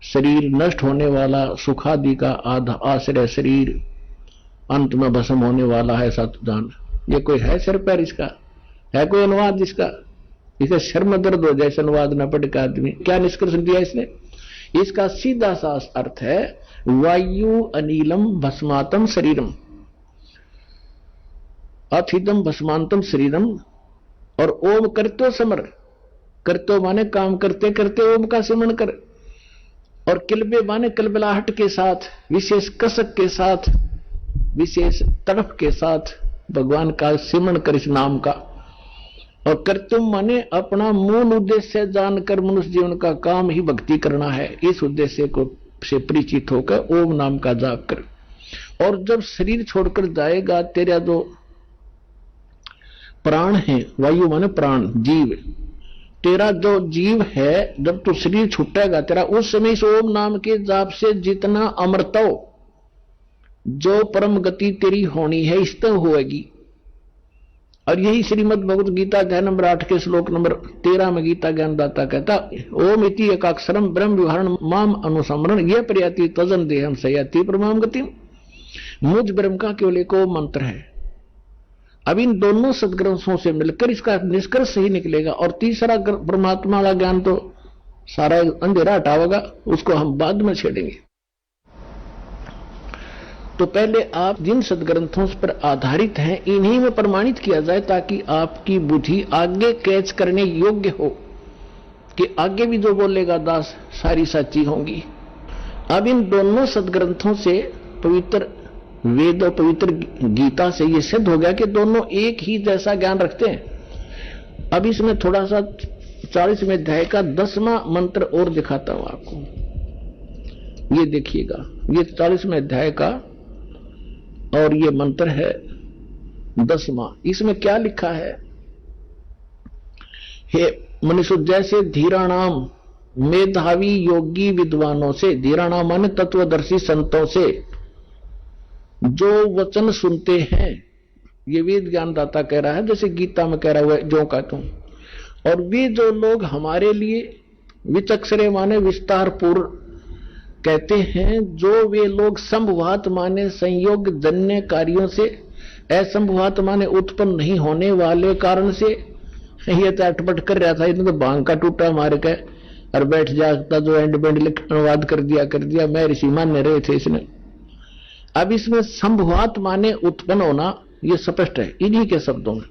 शरीर नष्ट होने वाला, सुखादि का आश्रय शरीर अंत में भस्म होने वाला है। सातुदान, ये कोई है सिर पैर इसका? है कोई अनुवाद इसका? इसे शर्म दर्द हो जाए अनुवाद न पढ़ के आदमी। क्या निष्कर्ष दिया इसने? इसका सीधा सा अर्थ है वायु अनिलम भस्मातम शरीरम, अथिदम भस्मांतम शरीरम, और ओम करतो समर। करतो माने काम करते करते ओम का स्मरण कर। और किलबे माने कलबलाहट के साथ, विशेष कसक के साथ, विशेष तड़प के साथ भगवान का स्मरण कर इस नाम का। और कर्तुम माने अपना मूल उद्देश्य जानकर मनुष्य जीवन का काम ही भक्ति करना है। इस उद्देश्य को से परिचित होकर ओम नाम का जाप कर। और जब शरीर छोड़कर जाएगा, तेरा जो प्राण है, वायु माने प्राण, जीव, तेरा जो जीव है, जब तू शरीर छूटेगा तेरा, उस समय इस ओम नाम के जाप से जितना अमृतो, जो परम गति तेरी होनी है, इस तक होगी। और यही श्रीमद् भगवत गीता अध्याय नंबर 8 के श्लोक नंबर 13 में गीता ज्ञानदाता कहता, ओम इति एकाक्षरम ब्रह्म विहरण माम अनुसमरण ये प्रयाति तजन देहम सयाति परमाम गतिम। मुझ ब्रह्म का केवल एक ओम मंत्र है। अब इन दोनों सदग्रंथों से मिलकर इसका निष्कर्ष सही निकलेगा। और तीसरा परमात्मा वाला ज्ञान तो सारा अंधेरा हटावेगा, उसको हम बाद में छेड़ेंगे। तो पहले आप जिन सदग्रंथों पर आधारित हैं इन्हीं में प्रमाणित किया जाए, ताकि आपकी बुद्धि आगे कैच करने योग्य हो। कि आगे भी जो बोलेगा दास सारी सच्ची होंगी। अब इन दोनों सदग्रंथों से, पवित्र वेद और पवित्र गीता से ये सिद्ध हो गया कि दोनों एक ही जैसा ज्ञान रखते हैं। अब इसमें थोड़ा सा 40वें अध्याय का 10वां मंत्र और दिखाता हूं आपको। ये देखिएगा, ये 40वें अध्याय का और ये मंत्र है 10वां। इसमें क्या लिखा है? हे मनुष्य, जैसे धीराणाम मेधावी योगी विद्वानों से, धीराणाम माने तत्वदर्शी संतों से जो वचन सुनते हैं, ये वेद ज्ञानदाता कह रहा है, जैसे गीता में कह रहा हुआ जो का तुम। और वे जो लोग हमारे लिए विचक्षरे माने विस्तार पूर्व कहते हैं, जो वे लोग संभवात माने संयोग जन्य कार्यों से, असंभवात माने उत्पन्न नहीं होने वाले कारण से, ये तो अटपट कर रहा था, इतना तो भांग का टूटा मार के और बैठ जाता, जो एंड बेंड लिखनवाद कर दिया, मैं ऋषि मान्य रहे थे इसने। अब इसमें संभवात माने उत्पन्न होना, ये स्पष्ट है इन्हीं के शब्दों में।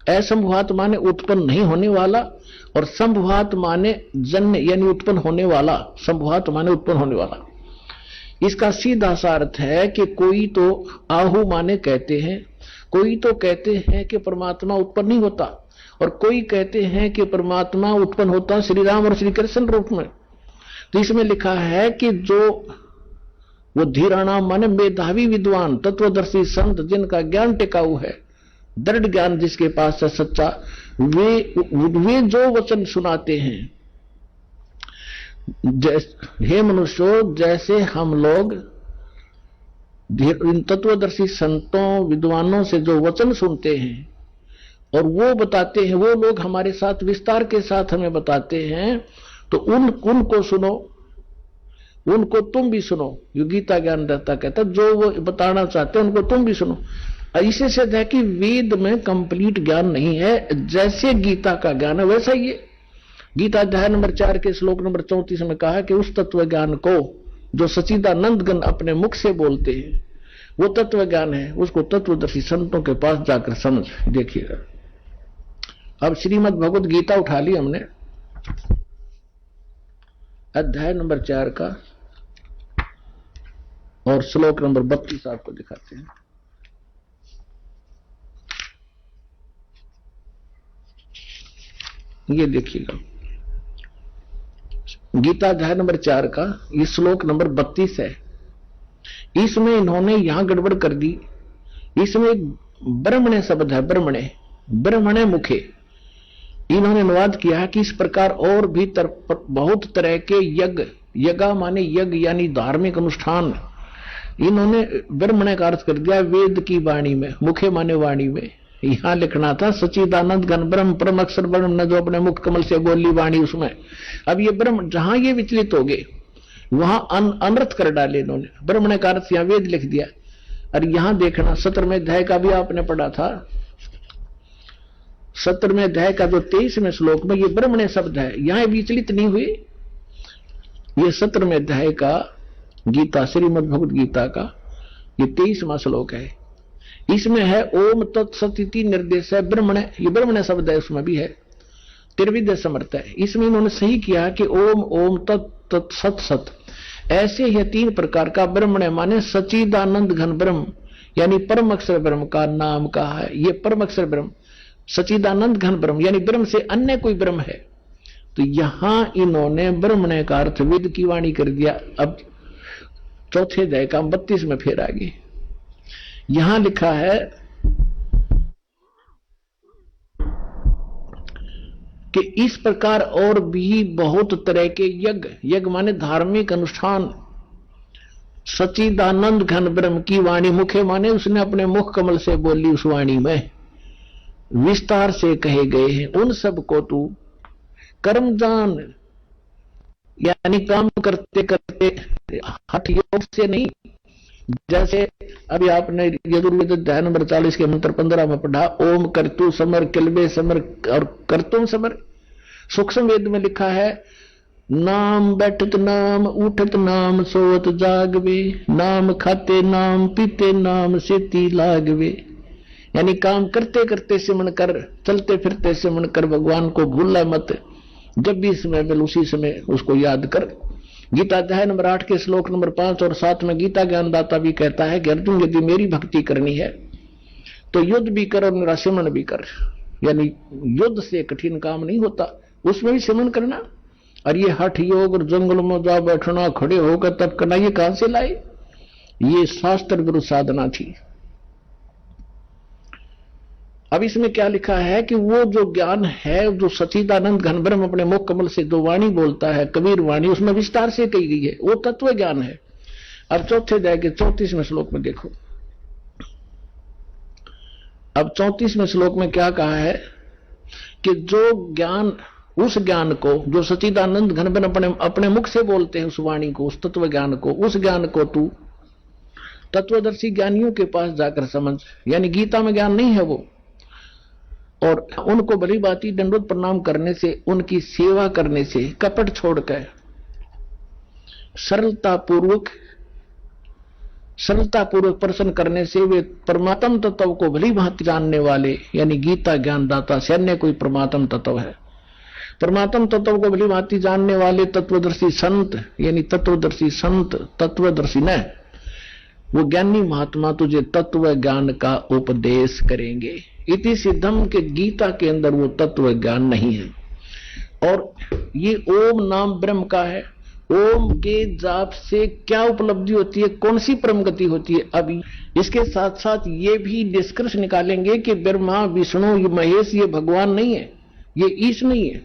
असंभवात माने उत्पन्न नहीं होने वाला, और संभवात माने जन्य यानी उत्पन्न होने वाला, संभवात माने उत्पन्न होने वाला। इसका सीधा सा अर्थ है कि कोई तो आहु माने कहते हैं, कोई तो कहते हैं कि परमात्मा उत्पन्न नहीं होता, और कोई कहते हैं कि परमात्मा उत्पन्न होता श्री राम और श्री कृष्ण रूप में। तो इसमें लिखा है कि जो वो धीराणाम माने मेधावी विद्वान तत्वदर्शी संत, जिनका ज्ञान टिकाऊ है, दृढ़ ज्ञान जिसके पास है सच्चा, वे जो वचन सुनाते हैं, हे मनुष्यों, जैसे हम लोग इन तत्वदर्शी संतों विद्वानों से जो वचन सुनते हैं और वो बताते हैं, वो लोग हमारे साथ विस्तार के साथ हमें बताते हैं, तो उनको सुनो, उनको तुम भी सुनो। यो गीता ज्ञानदाता कहता, जो वो बताना चाहते हैं उनको तुम भी सुनो। ऐसे से है कि वेद में कंप्लीट ज्ञान नहीं है, जैसे गीता का ज्ञान है वैसा ही है। गीता अध्याय नंबर 4 के श्लोक नंबर 34 में कहा कि उस तत्व ज्ञान को जो सच्चिदानंद गण अपने मुख से बोलते हैं, वो तत्व ज्ञान है, उसको तत्वदर्शी संतों के पास जाकर समझ देखिएगा। अब श्रीमद् भगवद गीता उठा ली हमने, अध्याय नंबर 4 का और श्लोक नंबर 32 आपको दिखाते हैं। ये देखिएगा, गीता अध्याय नंबर 4 का ये श्लोक नंबर 32 है। इसमें इन्होंने यहां गड़बड़ कर दी। इसमें ब्रह्मणे शब्द है, ब्रह्मणे मुखे। इन्होंने अनुवाद किया है कि इस प्रकार और भी बहुत तरह के यज्ञ, यज्ञ माने यज्ञ यानी धार्मिक अनुष्ठान, इन्होंने ब्रह्मणे का अर्थ कर दिया वेद की वाणी में, मुखे माने वाणी में। यहां लिखना था सच्चिदानंद घन ब्रह्म परम अक्षर ब्रह्म ने जो अपने मुख कमल से बोली वाणी उसमें। अब ये ब्रह्म जहां ये विचलित हो गए वहां अनर्थ कर डाले इन्होंने, ब्रह्मणे का अर्थ यहां वेद लिख दिया। और यहां देखना 17वें अध्याय का भी आपने पढ़ा था, 17वें अध्याय का जो 23वें श्लोक में ये ब्रह्मणे शब्द है, यहां विचलित नहीं हुई। ये 17वें अध्याय का गीता, श्रीमद् भगवद गीता का ये 23वां श्लोक है। इसमें है ओम तत्सत निर्देश है ब्रह्मणे, ये ब्रह्मणे शब्द है, उसमें भी है त्रिविध समर्थ है। इसमें इन्होंने सही किया कि ओम ओम तत् सत सत, ऐसे यह 3 प्रकार का ब्रह्मणे माने सच्चिदानंद घन ब्रह्म यानी परम अक्षर ब्रह्म का नाम कहा है। ये परम अक्षर ब्रह्म सच्चिदानंद घन ब्रह्म यानी ब्रह्म से अन्य कोई ब्रह्म है। तो यहां इन्होंने ब्रह्मणे का अर्थ वेद की वाणी कर दिया। अब चौथे अध्याय का 32 में फिर आगे यहां लिखा है कि इस प्रकार और भी बहुत तरह के यज्ञ, यज्ञ माने धार्मिक अनुष्ठान, सच्चिदानंद घन ब्रह्म की वाणी, मुखे माने उसने अपने मुख कमल से बोली उस वाणी में विस्तार से कहे गए हैं। उन सब को तू कर्म जान, यानी काम करते करते हठ योग से नहीं। जैसे अभी आपने यजुर्वेद अध्याय नंबर 40 के मंत्र 15 में पढ़ा, ओम कर्तु समर किलबे समर और कर्तुम समर। सूक्ष्म वेद में लिखा है नाम बैठत नाम उठत नाम सोवत जागवे, नाम खाते नाम पीते नाम सेती लागवे। यानी काम करते करते सिमरण कर, चलते फिरते सिमरण कर, भगवान को भूला मत। जब भी समय मिले उसी समय उसको याद कर। गीता अध्याय नंबर 8 के श्लोक नंबर 5 और 7 में गीता ज्ञानदाता भी कहता है कि अर्जुन यदि मेरी भक्ति करनी है तो युद्ध भी कर और मेरा सिमरन भी कर। यानी युद्ध से कठिन काम नहीं होता, उसमें भी सिमरन करना। और ये हठ योग और जंगल में जा बैठना, खड़े होकर तप करना, ये कहां से लाए? ये शास्त्र विरुद्ध साधना थी। अब इसमें क्या लिखा है कि वो जो ज्ञान है, जो सच्चिदानंद घन ब्रह्म अपने मुख कमल से जो वाणी बोलता है, कबीर वाणी, उसमें विस्तार से कही गई है, वो तत्व ज्ञान है। अब चौथे अध्याय के 34वें श्लोक में देखो। अब 34वें श्लोक में क्या कहा है कि जो ज्ञान, उस ज्ञान को जो सच्चिदानंद घन ब्रह्म अपने मुख से बोलते हैं, उस वाणी को, उस तत्व ज्ञान को, उस ज्ञान को तू तत्वदर्शी ज्ञानियों के पास जाकर समझ। यानी गीता में ज्ञान नहीं है वो, और उनको भली भांति दंडवत प्रणाम करने से, उनकी सेवा करने से, कपट छोड़कर सरलता पूर्वक प्रश्न करने से वे परमात्म तत्व को भली भांति जानने वाले, यानी गीता ज्ञानदाता से अन्य कोई परमात्म तत्व है। परमात्म तत्व को भली भांति जानने वाले तत्वदर्शी संत, यानी तत्वदर्शी संत, तत्वदर्शी न, वो ज्ञानी महात्मा तुझे तत्व ज्ञान का उपदेश करेंगे। इति सिद्धम के गीता के अंदर वो तत्व ज्ञान नहीं है। और ये ओम नाम ब्रह्म का है। ओम के जाप से क्या उपलब्धि होती है, कौन सी परम गति होती है? अभी इसके साथ साथ ये भी निष्कर्ष निकालेंगे कि ब्रह्मा विष्णु ये महेश ये भगवान नहीं है, ये ईश नहीं है।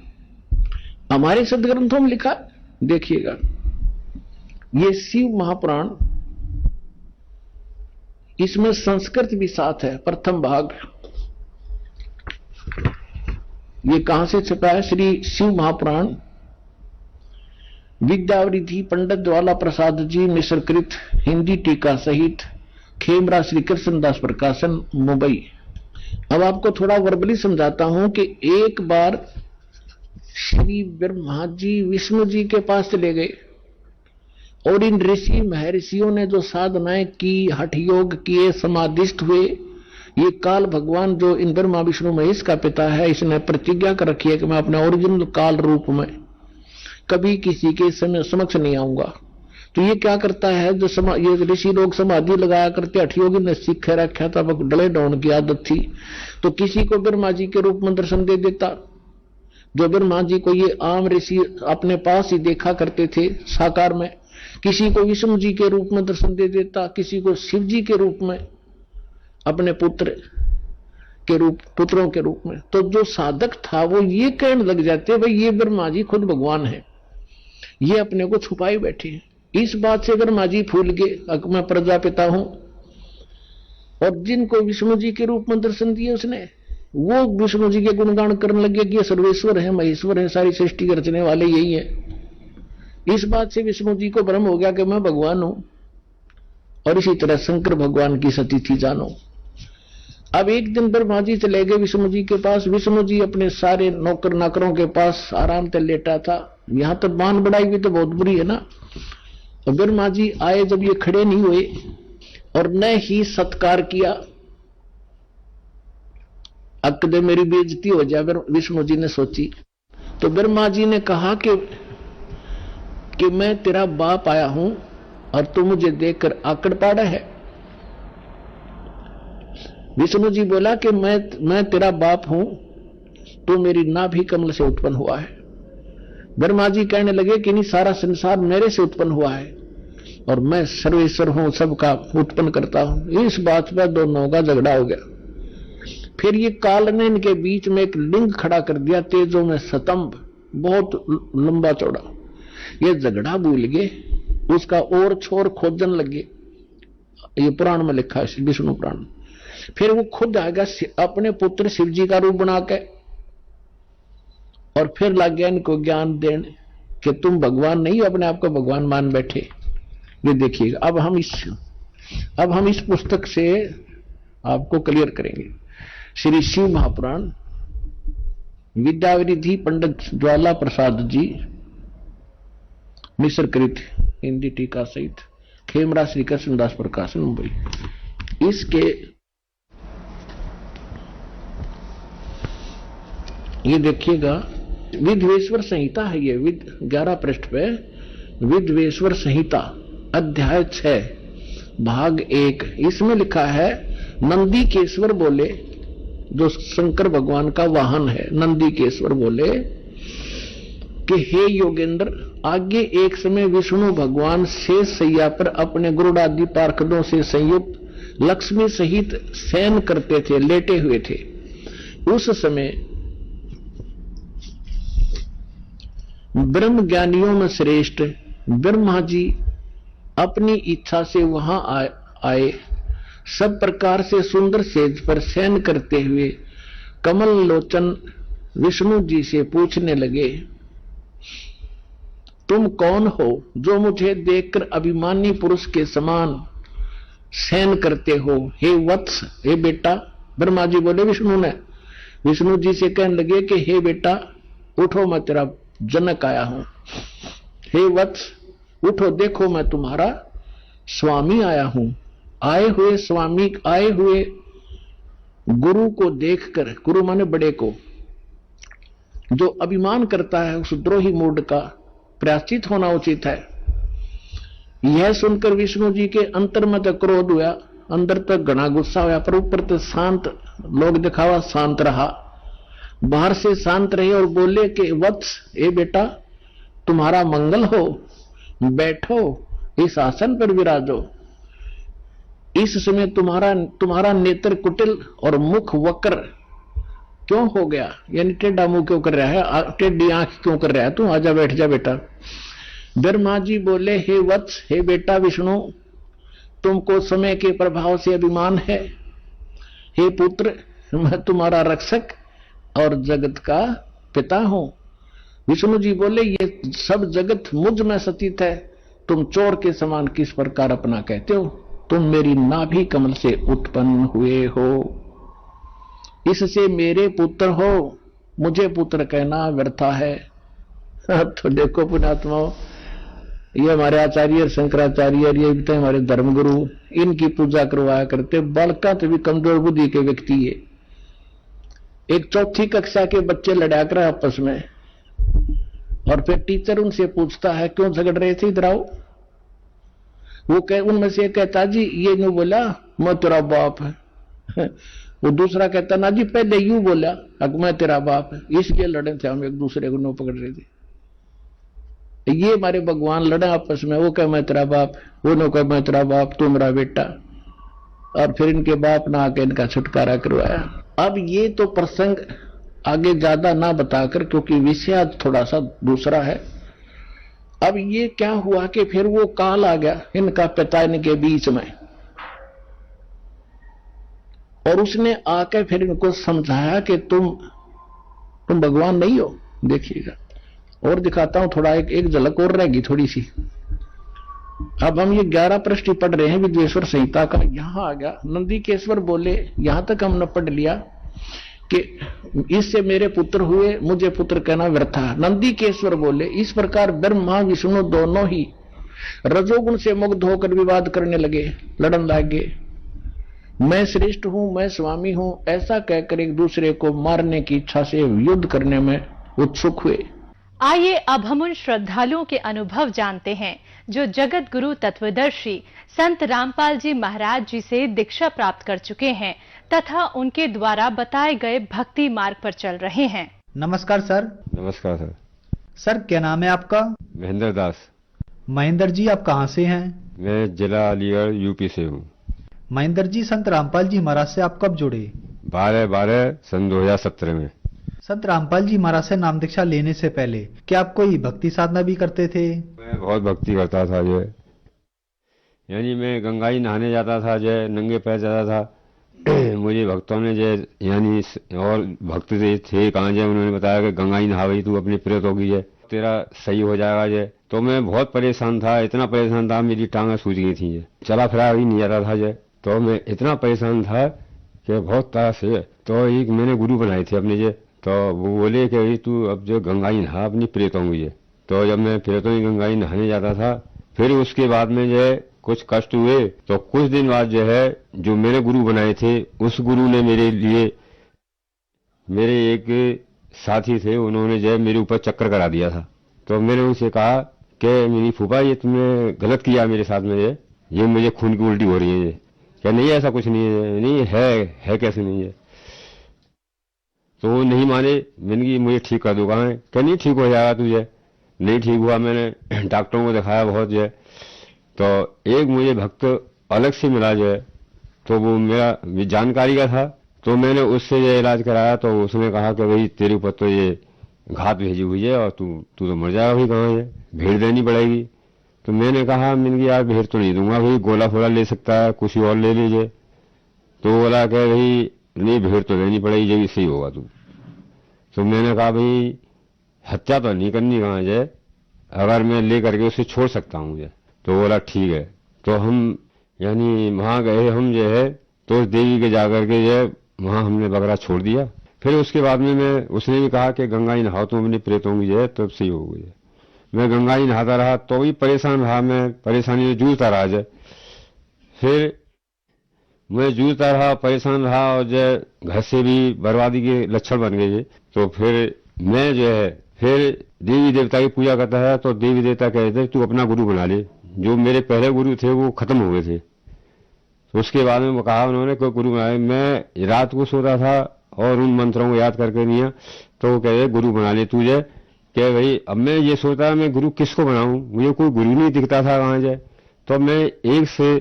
हमारे सदग्रंथों में लिखा, देखिएगा, ये शिव महापुराण, इसमें संस्कृत भी साथ है। प्रथम भाग ये कहां से छपा है? श्री शिव महापुराण विद्यावरिधि पंडित ज्वाला प्रसाद जी मिश्रकृत, हिंदी टीका सहित, खेमरा श्री कृष्णदास प्रकाशन, मुंबई। अब आपको थोड़ा वर्बली समझाता हूं कि एक बार श्री ब्रह्मा जी विष्णु जी के पास चले गए और इन ऋषि महर्षियों ने जो साधनाएं की, हठ योग किए, समाधिस्थ हुए, ये काल भगवान जो इन ब्रह्मा विष्णु महेश का पिता है, इसने प्रतिज्ञा कर रखी है कि मैं अपने ओरिजिनल काल रूप में कभी किसी के समक्ष नहीं आऊंगा। तो ये क्या करता है, जो ये ऋषि लोग समाधि लगाया करते, हठ योगी ने सीख रखा था, डले डाउन की आदत थी, तो किसी को ब्रह्मा जी के रूप में दर्शन दे देता। जो ब्रह्मा जी को ये आम ऋषि अपने पास ही देखा करते थे साकार में, किसी को विष्णु जी के रूप में दर्शन दे देता, किसी को शिव जी के रूप में, अपने पुत्रों के रूप में। तो जो साधक था वो ये कहने लग जाते, भाई ये ब्रह्मा जी खुद भगवान है, ये अपने को छुपाए बैठे हैं। इस बात से ब्रह्मा जी फूल गए, मैं प्रजापिता हूं। और जिनको विष्णु जी के रूप में दर्शन दिए उसने, वो विष्णु जी के गुणगान करने लगे कि ये सर्वेश्वर है, महेश्वर है, सारी सृष्टि के रचने वाले यही है। इस बात से विष्णु जी को भ्रम हो गया कि मैं भगवान हूं। और इसी तरह शंकर भगवान की सती थी, जानो। अब एक दिन ब्रह्मा जी चले गए विष्णु जी के पास। विष्णु जी अपने सारे नौकर नाकरों के पास आराम से लेटा था। यहां तो बान बढ़ाई हुई तो बहुत बुरी है ना। तो ब्रह्मा जी आए, जब ये खड़े नहीं हुए और न ही सत्कार किया, अकदे मेरी बेइज्जती हो जाए, विष्णु जी ने सोची। तो ब्रह्मा जी ने कहा कि मैं तेरा बाप आया हूं और तू मुझे देखकर आकड़ पाड़ा है। विष्णु जी बोला कि मैं तेरा बाप हूं, तू मेरी नाभि कमल से उत्पन्न हुआ है। ब्रह्मा जी कहने लगे कि नहीं, सारा संसार मेरे से उत्पन्न हुआ है और मैं सर्वेश्वर हूं, सबका उत्पन्न करता हूं। इस बात पर दोनों का झगड़ा हो गया। फिर ये काल ने इनके बीच में एक लिंग खड़ा कर दिया, तेजों में स्तंभ, बहुत लंबा चौड़ा। ये झगड़ा भूल गए, उसका और छोर खोजन लगे। ये पुराण में लिखा है, विष्णु पुराण। फिर वो खुद आएगा अपने पुत्र शिव जी का रूप बना के, और फिर लग गया इनको ज्ञान देने कि तुम भगवान नहीं हो, अपने आप को भगवान मान बैठे। ये देखिएगा, अब हम इस पुस्तक से आपको क्लियर करेंगे। श्री शिव महापुराण विद्यावरिधि पंडित ज्वाला प्रसाद जी मिश्रकृत, हिंदी टीका सहित, खेमरा श्री कृष्णदास प्रकाशन, मुंबई। इसके ये देखिएगा, विद्वेश्वर संहिता है ये, 11 पृष्ठ पे विद्वेश्वर संहिता अध्याय 6 भाग 1, इसमें लिखा है नंदीकेश्वर बोले, जो शंकर भगवान का वाहन है, नंदीकेश्वर बोले कि हे योगेंद्र, आगे एक समय विष्णु भगवान शेष सैया पर अपने गुरुडादि पार्षदों से संयुक्त लक्ष्मी सहित शयन करते थे, लेटे हुए थे। उस समय ब्रह्म ज्ञानियों में श्रेष्ठ ब्रह्मा जी अपनी इच्छा से वहां आए। सब प्रकार से सुंदर सेज पर शयन करते हुए कमल लोचन विष्णु जी से पूछने लगे, तुम कौन हो जो मुझे देखकर अभिमानी पुरुष के समान शयन करते हो? हे वत्स, हे बेटा। ब्रह्मा जी बोले विष्णु जी से कहने लगे कि हे बेटा उठो, मैं तेरा जनक आया हूं। हे वत्स उठो, देखो मैं तुम्हारा स्वामी आया हूं। आए हुए स्वामी, आए हुए गुरु को देखकर, गुरु माने बड़े को, जो अभिमान करता है उस द्रोही मूड का प्रायश्चित होना उचित है। यह सुनकर विष्णु जी के अंतर में तो क्रोध हुआ, अंदर तक घना गुस्सा हुआ, पर ऊपर तो शांत, लोग दिखावा शांत रहा, बाहर से शांत रहे और बोले कि वत्स, ए बेटा तुम्हारा मंगल हो, बैठो इस आसन पर विराजो। इस समय तुम्हारा नेत्र कुटिल और मुख वक्र क्यों हो गया, यानी टेढ़ा मुंह क्यों कर रहा है, टेढ़ी आंख क्यों कर रहा है तू? आजा बैठ जा बेटा। ब्रह्मा जी बोले, हे वत्स, हे बेटा विष्णु, तुमको समय के प्रभाव से अभिमान है। हे पुत्र, मैं तुम्हारा रक्षक और जगत का पिता हूं। विष्णु जी बोले, ये सब जगत मुझ में स्थित है, तुम चोर के समान किस प्रकार अपना कहते हो? तुम मेरी नाभि कमल से उत्पन्न हुए हो, इससे मेरे पुत्र हो, मुझे पुत्र कहना व्यर्था है। तो देखो पुण्यात्माओं, ये हमारे आचार्य शंकराचार्य, ये भी तो हमारे धर्मगुरु, इनकी पूजा करवाया करते। बालका तो भी कमजोर बुद्धि के व्यक्ति है। एक 4ठी कक्षा के बच्चे लड़ा कर आपस में, और फिर टीचर उनसे पूछता है क्यों झगड़ रहे थे, इधर आओ। उनमें से कहता जी ये न्यू बोला मैं तेरा बाप है। वो दूसरा कहता ना जी पहले यूं बोला अब मैं तेरा बाप है। इसलिए लड़े थे, हम एक दूसरे को नो पकड़ रहे थे। ये हमारे भगवान लड़े आपस में, वो कह मैं तेरा बाप, वो नो कह मैं तेरा बाप, तू मेरा बेटा, और फिर इनके बाप ना आके इनका छुटकारा करवाया। अब ये तो प्रसंग आगे ज्यादा ना बताकर, क्योंकि विषय थोड़ा सा दूसरा है। अब ये क्या हुआ कि फिर वो काल आ गया इनका पिता इनके बीच में, और उसने आकर फिर इनको समझाया कि तुम भगवान नहीं हो। देखिएगा और दिखाता हूं थोड़ा, एक झलक और रहेगी थोड़ी सी। अब हम ये 11 पृष्ठ पढ़ रहे हैं विद्वेश्वर संहिता का। यहां आ गया नंदीकेश्वर बोले, यहां तक हमने पढ़ लिया कि इससे मेरे पुत्र हुए, मुझे पुत्र कहना व्यर्था। नंदीकेश्वर बोले, इस प्रकार ब्रह्मा विष्णु दोनों ही रजोगुण से मुग्ध होकर विवाद करने लगे, लड़न लगे। मैं श्रेष्ठ हूं, मैं स्वामी हूं, ऐसा कहकर एक दूसरे को मारने की इच्छा से युद्ध करने में उत्सुक हुए। आइए अब हम उन श्रद्धालुओं के अनुभव जानते हैं जो जगत गुरु तत्वदर्शी संत रामपाल जी महाराज जी से दीक्षा प्राप्त कर चुके हैं तथा उनके द्वारा बताए गए भक्ति मार्ग पर चल रहे हैं। नमस्कार सर। नमस्कार सर। सर क्या नाम है आपका? महेंद्र दास। महेंद्र जी आप कहाँ से हैं? मैं जिला अलीगढ़ यूपी से हूँ। महेंद्र जी, संत रामपाल जी महाराज से आप कब जुड़े? 12/12 सन 2017 में। संत रामपाल जी महाराज से नाम दीक्षा लेने से पहले क्या आप कोई भक्ति साधना भी करते थे? मैं बहुत भक्ति करता था जो, यानी मैं गंगाई नहाने जाता था जो, नंगे पैर जाता था। मुझे भक्तों ने जो यानी और भक्त थे कहाँ जो, उन्होंने बताया कि गंगाई नहावई तू अपने प्रेत होगी जो, तेरा सही हो जाएगा जो। तो मैं बहुत परेशान था, इतना परेशान था मेरी टांगें सूज गई थी जो, चला फिरा ही नहीं जाता था जो। तो मैं इतना परेशान था कि बहुत तरह से, तो एक मैंने गुरु बनाए थे अपने जो, तो वो बोले कि तू अब जो गंगाई नहा अपनी प्रेत होंगी। तो जब मैं प्रेतों की गंगाई नहाने जाता था, फिर उसके बाद में जो है कुछ कष्ट हुए। तो कुछ दिन बाद जो है जो मेरे गुरु बनाए थे, उस गुरु ने मेरे लिए मेरे एक साथी थे, उन्होंने जो है मेरे ऊपर चक्कर करा दिया था। तो मैंने उनसे कहा कि मेरी फूफा ये तुमने गलत किया मेरे साथ में, ये मुझे खून की उल्टी हो रही है। क्या नहीं ऐसा कुछ नहीं है, नहीं है कैसे नहीं है। तो वो नहीं माने। मैंने कि मुझे ठीक कर दो, कहा है क्या नहीं ठीक हो जाएगा तुझे। नहीं ठीक हुआ, मैंने डॉक्टरों को दिखाया बहुत जो है। तो एक मुझे भक्त अलग से मिला जो है, तो वो मेरा जानकारी का था, तो मैंने उससे ये इलाज कराया। तो उसने कहा कि भाई तेरे ऊपर तो ये घात भेजी हुई है और तू तो मर जाएगा, भाई कहाँ है, भेड़ देनी पड़ेगी। तो मैंने कहा यार भेड़ तो नहीं दूंगा भाई, गोला फोला ले सकता है, कुछ और ले लीजिए। तो बोला कि भाई नहीं भेड़ तो देनी पड़ेगी, जब सही होगा तू। तो मैंने कहा भाई हत्या तो नहीं करनी कहाँ है, अगर मैं ले करके उसे छोड़ सकता हूँ मुझे। तो बोला ठीक है। तो हम यानी वहां गए हम जो है, तो उस देवी के जाकर के जो है वहां हमने बकरा छोड़ दिया। फिर उसके बाद में उसने भी कहा कि गंगा जी नहाओ तुम अपनी प्रेतों की जो है, तब सही हो गई। मैं गंगा जी नहाता रहा तो भी परेशान रहा, मैं परेशानी में जूझता रहा जो। फिर मैं जूझता रहा, परेशान रहा, और जो घर से भी बर्बादी के लक्षण बन गए। तो फिर मैं जो है फिर देवी देवता की पूजा करता है। तो देवी देवता कहते तू अपना गुरु बना ले, जो मेरे पहले गुरु थे वो खत्म हो गए थे। तो उसके बाद में वो कहा उन्होंने कोई गुरु बनाए। मैं रात को सोता था और उन मंत्रों को याद करके नहीं, तो वो कह रहे गुरु बना ले तुझे। कि भाई अब मैं ये सोचा मैं गुरु किसको बनाऊं, मुझे कोई गुरु नहीं दिखता था वहां जाए। तो मैं एक से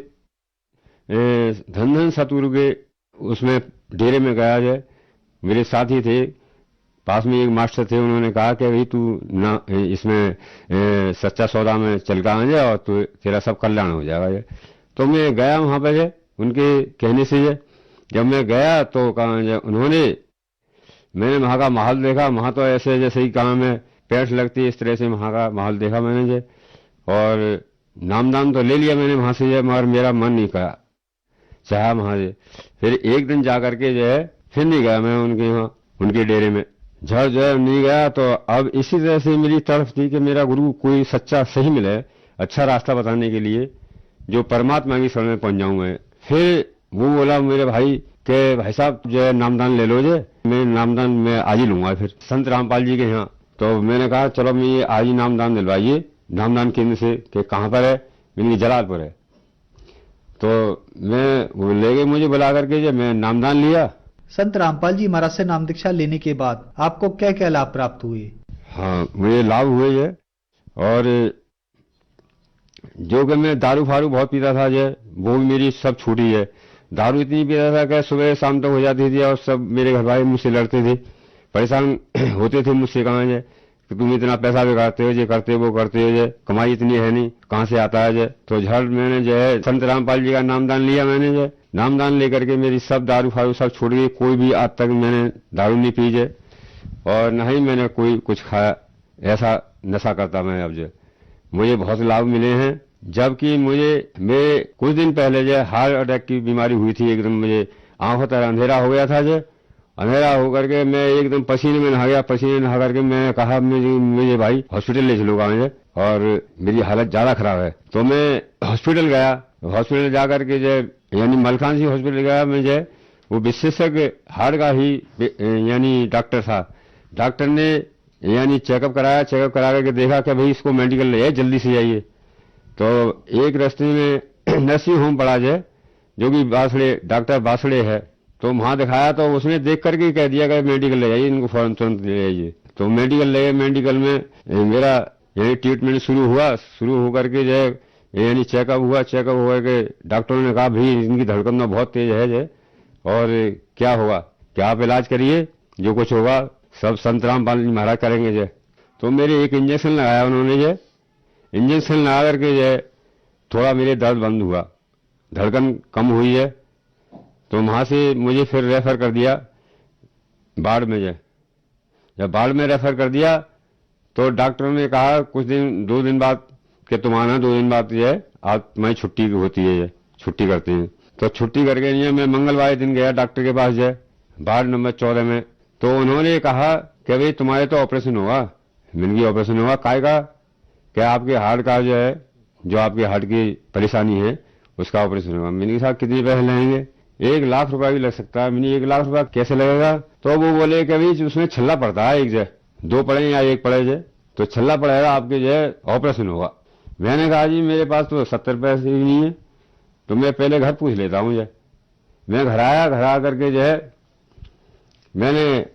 धन सतगुरु के उसमें डेरे में गया जाए, मेरे साथी थे, पास में एक मास्टर थे, उन्होंने कहा कि भाई तू ना इसमें सच्चा सौदा में चल कर आ जाए और तू तेरा सब कल्याण हो जाएगा। तो मैं गया वहां पर उनके कहने से जब मैं गया तो कहा उन्होंने, मैंने वहां का माहौल देखा, वहां तो ऐसे जैसे ही कहा मैं पैठ लगती इस तरह से वहां का माहौल देखा मैंने और नामदान तो ले लिया मैंने वहां से मगर मेरा मन नहीं करा चाहा वहां से। फिर एक दिन जाकर के जो है फिर नहीं गया मैं उनके यहाँ, उनके डेरे में झड़ जो है नहीं गया। तो अब इसी तरह से मेरी तरफ थी कि मेरा गुरु कोई सच्चा सही मिले, अच्छा रास्ता बताने के लिए, जो परमात्मा की शरण में पहुंच जाऊंगा। फिर वो बोला मेरे भाई के भाई साहब जो है नामदान ले लो मैं नामदान मैं आज ही लूंगा फिर संत रामपाल जी के यहाँ। तो मैंने कहा चलो मैं ये आज ही नामदान दिलवाइए नामदान केंद्र से, कि कहाँ पर है, मैंने जलालपुर है। तो मैं वो ले गए मुझे बुला करके, जब मैं नामदान लिया। संत रामपाल जी महाराज से नाम दीक्षा लेने के बाद आपको क्या क्या लाभ प्राप्त हुए? हाँ मुझे लाभ हुए है, और जो कि मैं दारू फारू बहुत पीता था वो भी मेरी सब छूटी है। दारू इतनी पीता था कि सुबह शाम तक हो जाती थी, और सब मेरे घर वाले मुझसे लड़ते थे, परेशान होते थे मुझसे, कहाँ कि तुम इतना पैसा बिगाड़ते हो, ये करते वो करते हो, कमाई इतनी है नहीं, कहाँ से आता है तो झड़ मैंने जो है संत रामपाल जी का नामदान लिया। मैंने नामदान लेकर के मेरी सब दारू फारू सब छूट गई, कोई भी आज तक मैंने दारू नहीं पी और न ही मैंने कोई कुछ खाया, ऐसा नशा करता मैं अब मुझे बहुत लाभ मिले हैं। जबकि मैं कुछ दिन पहले हार्ट अटैक की बीमारी हुई थी, एकदम मुझे आंखों तक अंधेरा हो गया था अंधेरा होकर के मैं एकदम पसीने में नहा गया। पसीने नहा करके मैं कहा मुझे भाई हॉस्पिटल ले चलो मुझे, और मेरी हालत ज्यादा खराब है। तो मैं हॉस्पिटल गया, हॉस्पिटल जाकर के यानी मलखानसी हॉस्पिटल गया मैं वो विशेषज्ञ हार्ट का ही यानी डॉक्टर था। डॉक्टर ने यानी चेकअप कराया, चेकअप करा करके देखा कि भाई इसको मेडिकल ले आए, जल्दी से जाइए। तो एक रास्ते में नर्सिंग होम पड़ा जो कि बासड़े डॉक्टर बासड़े है, तो वहां दिखाया तो उसने देख करके कह दिया कि मेडिकल ले जाइए, इनको फौरन तुरंत ले जाइए। तो मेडिकल ले गए, मेडिकल में मेरा यानी ट्रीटमेंट शुरू हुआ, शुरू होकर के यानी चेकअप हुआ, चेकअप हुआ के डॉक्टरों ने कहा भाई इनकी धड़कन तो बहुत तेज है और क्या होगा, क्या आप इलाज करिए, जो कुछ होगा सब संत रामपाल जी महाराज करेंगे तो मेरे एक इंजेक्शन लगाया उन्होंने इंजेक्शन लगा करके थोड़ा मेरे दर्द बंद हुआ, धड़कन कम हुई तो वहां से मुझे फिर रेफर कर दिया बाढ़ में जब बाढ़ में रेफर कर दिया तो डॉक्टरों ने कहा कुछ दिन 2 दिन बाद कि तुम आना, 2 दिन बाद आज तुम्हारी छुट्टी होती है, छुट्टी करते हैं। तो छुट्टी करके नहीं मैं मंगलवार दिन गया डॉक्टर के पास वार्ड नंबर 14 में। तो उन्होंने कहा कि भाई तुम्हारे तो ऑपरेशन होगा। मैंने ऑपरेशन होगा काय का? क्या आपके हार्ट का जो आपके हार्ट की परेशानी है उसका ऑपरेशन होगा। मैंने कहा कितने पैसे लगेंगे? 1,00,000 रुपया भी लग सकता है। मैंने 1,00,000 रुपया कैसे लगेगा? तो वो बोले कि भाई उसमें छल्ला पड़ता है, एक जय 2 पड़े या 1 पड़े जय, तो छल्ला पड़ेगा आपके जय ऑपरेशन होगा। मैंने कहा जी मेरे पास तो 70 पैसे भी नहीं है, तो मैं पहले घर पूछ लेता हूँ जय। मैं घर आया, घर आ करके जो है मैंने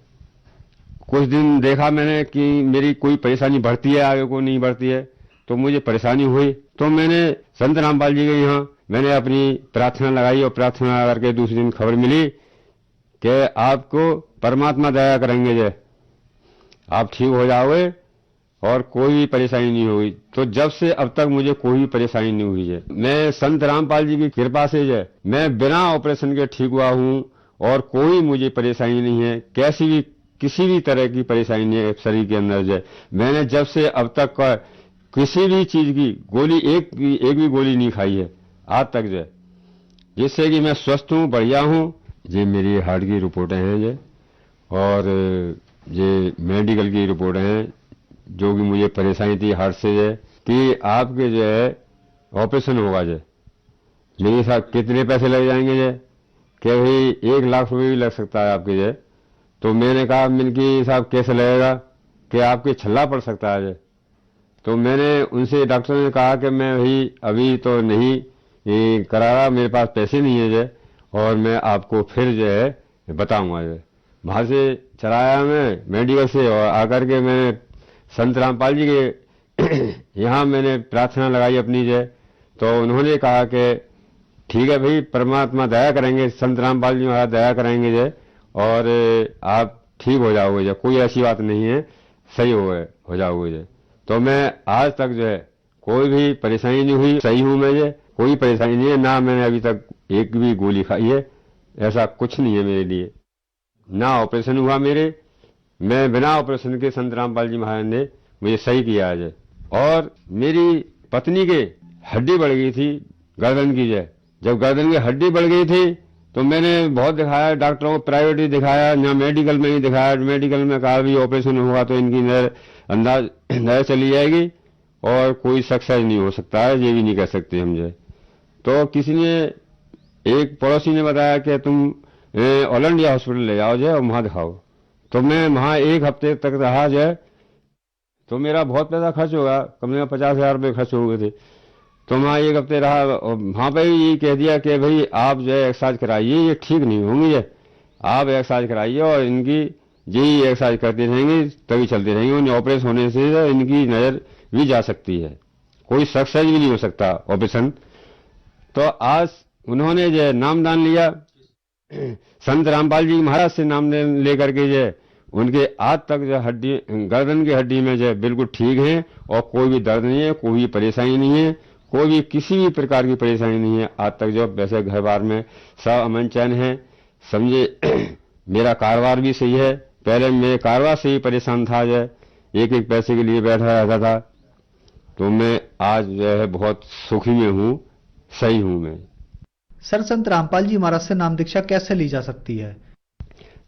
कुछ दिन देखा मैंने कि मेरी कोई परेशानी बढ़ती है आगे को नहीं बढ़ती है, तो मुझे परेशानी हुई। तो मैंने संत रामपाल जी के यहाँ मैंने अपनी प्रार्थना लगाई और प्रार्थना करके दूसरे दिन खबर मिली कि आपको परमात्मा दया करेंगे जय, आप ठीक हो जाओगे और कोई भी परेशानी नहीं होगी। तो जब से अब तक मुझे कोई भी परेशानी नहीं हुई है। मैं संत रामपाल जी की कृपा से जय मैं बिना ऑपरेशन के ठीक हुआ हूँ और कोई मुझे परेशानी नहीं है, कैसी भी किसी भी तरह की परेशानी नहीं है शरीर के अंदर जय। मैंने जब से अब तक किसी भी चीज की गोली एक भी गोली नहीं खाई है आज तक जय, जिससे कि मैं स्वस्थ हूँ, बढ़िया हूँ। ये मेरी हार्ट की रिपोर्टें हैं जय, और ये मेडिकल की रिपोर्टें हैं जो कि मुझे परेशानी थी हार्ट से जय कि आपके जो है ऑपरेशन होगा जय। मेरे साथ कितने पैसे लग जाएंगे जय? कि भाई 1,00,000 रुपये भी लग सकता है आपके जय। तो मैंने कहा मिलकी साहब कैसे लगेगा? कि आपके छल्ला पड़ सकता है जय। तो मैंने उनसे डॉक्टर ने कहा कि मैं भाई अभी तो नहीं करा रहा, मेरे पास पैसे नहीं है जय, और मैं आपको फिर जो है बताऊंगा जय। वहां से चलाया मैं मेडिकल से, और आकर के मैंने संत रामपाल जी के यहाँ मैंने प्रार्थना लगाई अपनी जय। तो उन्होंने कहा कि ठीक है भाई परमात्मा दया करेंगे, संत रामपाल जी महाराज दया करेंगे जय, और आप ठीक हो जाओगे जय, कोई ऐसी बात नहीं है, सही हो जाओगे जय। तो मैं आज तक जो है कोई भी परेशानी नहीं हुई, सही हूं मैं जय, कोई परेशानी नहीं है, ना मैंने अभी तक एक भी गोली खाई है, ऐसा कुछ नहीं है मेरे लिए, ना ऑपरेशन हुआ मेरे। मैं बिना ऑपरेशन के संत रामपाल जी महाराज ने मुझे सही किया है जय। और मेरी पत्नी के हड्डी बढ़ गई थी गर्दन की जय। जब गर्दन की हड्डी बढ़ गई थी तो मैंने बहुत दिखाया डॉक्टरों को, प्राइवेट ही दिखाया, यहाँ मेडिकल में ही दिखाया। मेडिकल में कहा भी ऑपरेशन होगा तो इनकी नजर चली जाएगी और कोई सक्सेस नहीं हो सकता है, ये भी नहीं कह सकते हम जय। तो किसी ने एक पड़ोसी ने बताया कि तुम ऑल इंडिया हॉस्पिटल ले जाओ जय और वहां दिखाओ। तो मैं वहां 1 हफ्ते तक रहा जय, तो मेरा बहुत पैसा खर्च होगा, कम से कम 50,000 रुपये खर्च हो गए थे। तो वहां 1 हफ्ते रहा, वहां पे ये कह दिया कि भाई आप जो है एक्सरसाइज कराइए, ये ठीक नहीं होंगी जय, आप एक्सरसाइज कराइए और इनकी यही एक्सरसाइज करते रहेंगे तभी चलते रहेंगे, उन्हें ऑपरेशन होने से इनकी नजर भी जा सकती है, कोई सक्सेस भी नहीं हो सकता ऑपरेशन। तो आज उन्होंने जो नामदान लिया संत रामपाल जी महाराज से, नाम लेकर के जो उनके आज तक जो हड्डी गर्दन की हड्डी में जो बिल्कुल ठीक है और कोई भी दर्द नहीं है, कोई भी परेशानी नहीं है, कोई भी किसी भी प्रकार की परेशानी नहीं है आज तक। जो वैसे घर बार में सब अमन चैन है समझे। मेरा कारोबार भी सही है, पहले मेरे कारोबार से ही परेशान था जय, एक पैसे के लिए बैठा रहता था, तो मैं आज जो है बहुत सुखी में हूँ, सही हूँ मैं। सर संत रामपाल जी महाराज से नाम दीक्षा कैसे ली जा सकती है?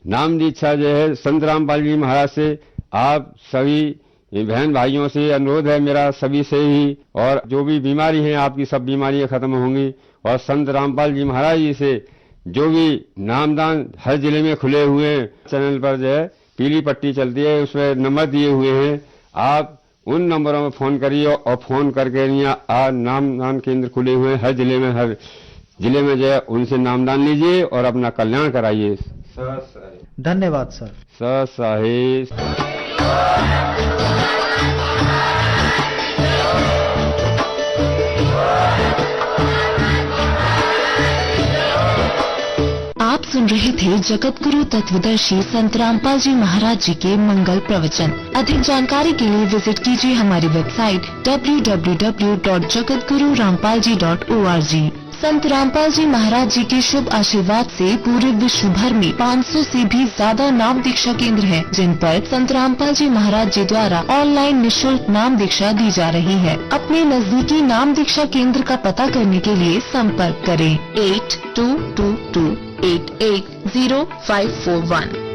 नाम दीक्षा जो है संत रामपाल जी महाराज से आप सभी बहन भाइयों से अनुरोध है मेरा, सभी से ही, और जो भी बीमारी है आपकी सब बीमारियां खत्म होंगी। और संत रामपाल जी महाराज जी से जो भी नामदान हर जिले में खुले हुए हैं, चैनल पर जो है पीली पट्टी चलती है, उसमें नंबर दिए हुए हैं, आप उन नंबरों में फोन करिए और फोन करके नामदान केंद्र खुले हुए हैं हर जिले में जो है उनसे नामदान लीजिए और अपना कल्याण कराइए। धन्यवाद सर। साहेब आप सुन रहे थे जगत गुरु तत्वदर्शी संत रामपाल जी महाराज जी के मंगल प्रवचन। अधिक जानकारी के लिए विजिट कीजिए हमारी वेबसाइट www.jagatgururampalji.org। संत रामपाल जी महाराज जी के शुभ आशीर्वाद से पूरे विश्व भर में 500 से भी ज्यादा नाम दीक्षा केंद्र हैं, जिन पर संत रामपाल जी महाराज जी द्वारा ऑनलाइन निःशुल्क नाम दीक्षा दी जा रही है। अपने नजदीकी नाम दीक्षा केंद्र का पता करने के लिए संपर्क करें 8222880541।